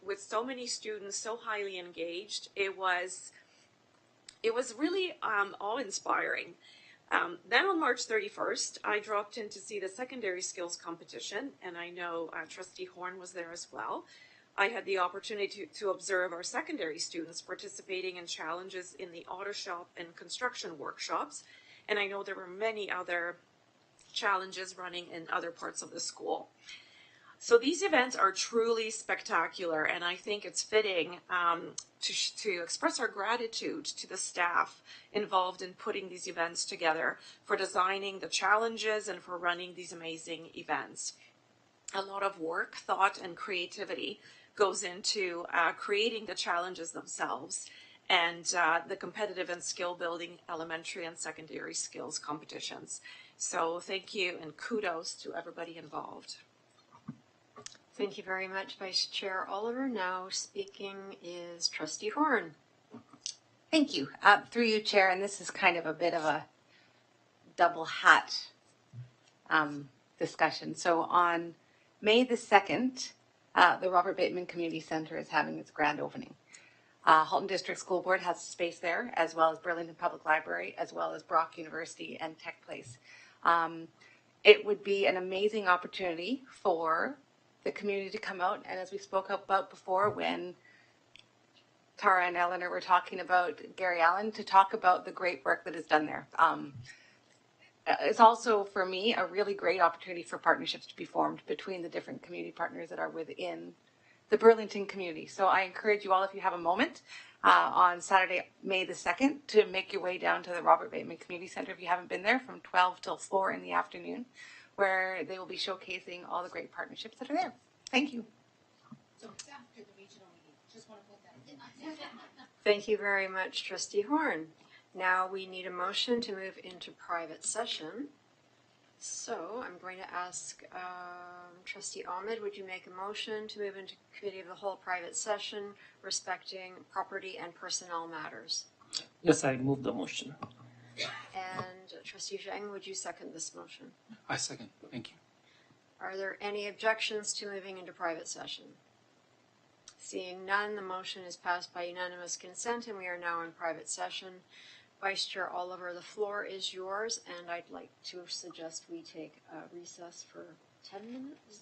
with so many students so highly engaged. It was really awe-inspiring. Then on March 31st, I dropped in to see the secondary skills competition, and I know Trustee Horn was there as well. I had the opportunity to observe our secondary students participating in challenges in the auto shop and construction workshops, and I know there were many other challenges running in other parts of the school. So these events are truly spectacular, and I think it's fitting to express our gratitude to the staff involved in putting these events together, for designing the challenges and for running these amazing events. A lot of work, thought, and creativity goes into creating the challenges themselves and the competitive and skill-building elementary and secondary skills competitions. So thank you and kudos to everybody involved. Thank you very much, Vice Chair Oliver. Now speaking is Trustee Horn. Thank you. Through you, Chair, and this is kind of a bit of a double hat discussion. So on May the 2nd, the Robert Bateman Community Center is having its grand opening. Halton District School Board has space there, as well as Burlington Public Library, as well as Brock University and Tech Place. It would be an amazing opportunity for the community to come out, and as we spoke about before, when Tara and Eleanor were talking about Gary Allen, to talk about the great work that is done there. It's also, for me, a really great opportunity for partnerships to be formed between the different community partners that are within the Burlington community. So I encourage you all, if you have a moment, on Saturday, May the 2nd, to make your way down to the Robert Bateman Community Center if you haven't been there, from 12 till 4 in the afternoon, where they will be showcasing all the great partnerships that are there. Thank you. So it's after the regional meeting. Just want to put that in. Thank you very much, Trustee Horn. Now we need a motion to move into private session. So I'm going to ask Trustee Ahmed, would you make a motion to move into committee of the whole private session respecting property and personnel matters? Yes, I move the motion. And Trustee Zhang, would you second this motion? I second. Thank you. Are there any objections to moving into private session? Seeing none, the motion is passed by unanimous consent, and we are now in private session. Vice Chair Oliver, the floor is yours, and I'd like to suggest we take a recess for 10 minutes.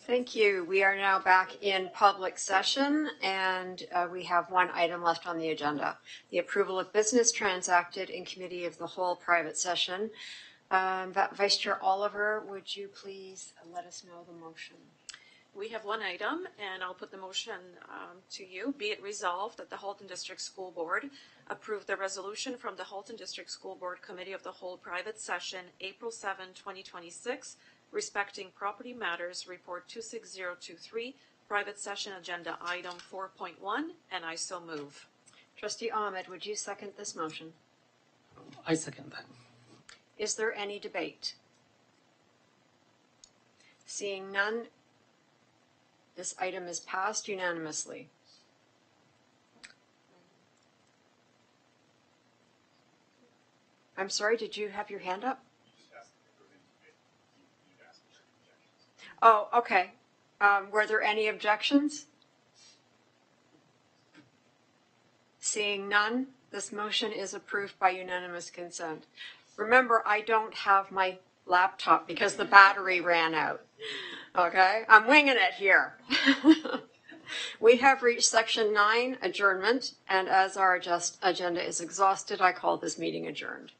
Thank you. We are now back in public session, and we have one item left on the agenda. The approval of business transacted in committee of the whole private session. Vice Chair Oliver, would you please let us know the motion? We have one item, and I'll put the motion to you. Be it resolved that the Halton District School Board approve the resolution from the Halton District School Board Committee of the Whole Private Session, April 7, 2026, respecting property matters, report 26023, private session agenda item 4.1, and I so move. Trustee Ahmed, would you second this motion? I second that. Is there any debate? Seeing none, this item is passed unanimously. I'm sorry, did you have your hand up? Oh, okay. Were there any objections? Seeing none, this motion is approved by unanimous consent. Remember, I don't have my laptop because the battery ran out. Okay, I'm winging it here. We have reached section 9, adjournment, and as our agenda is exhausted, I call this meeting adjourned.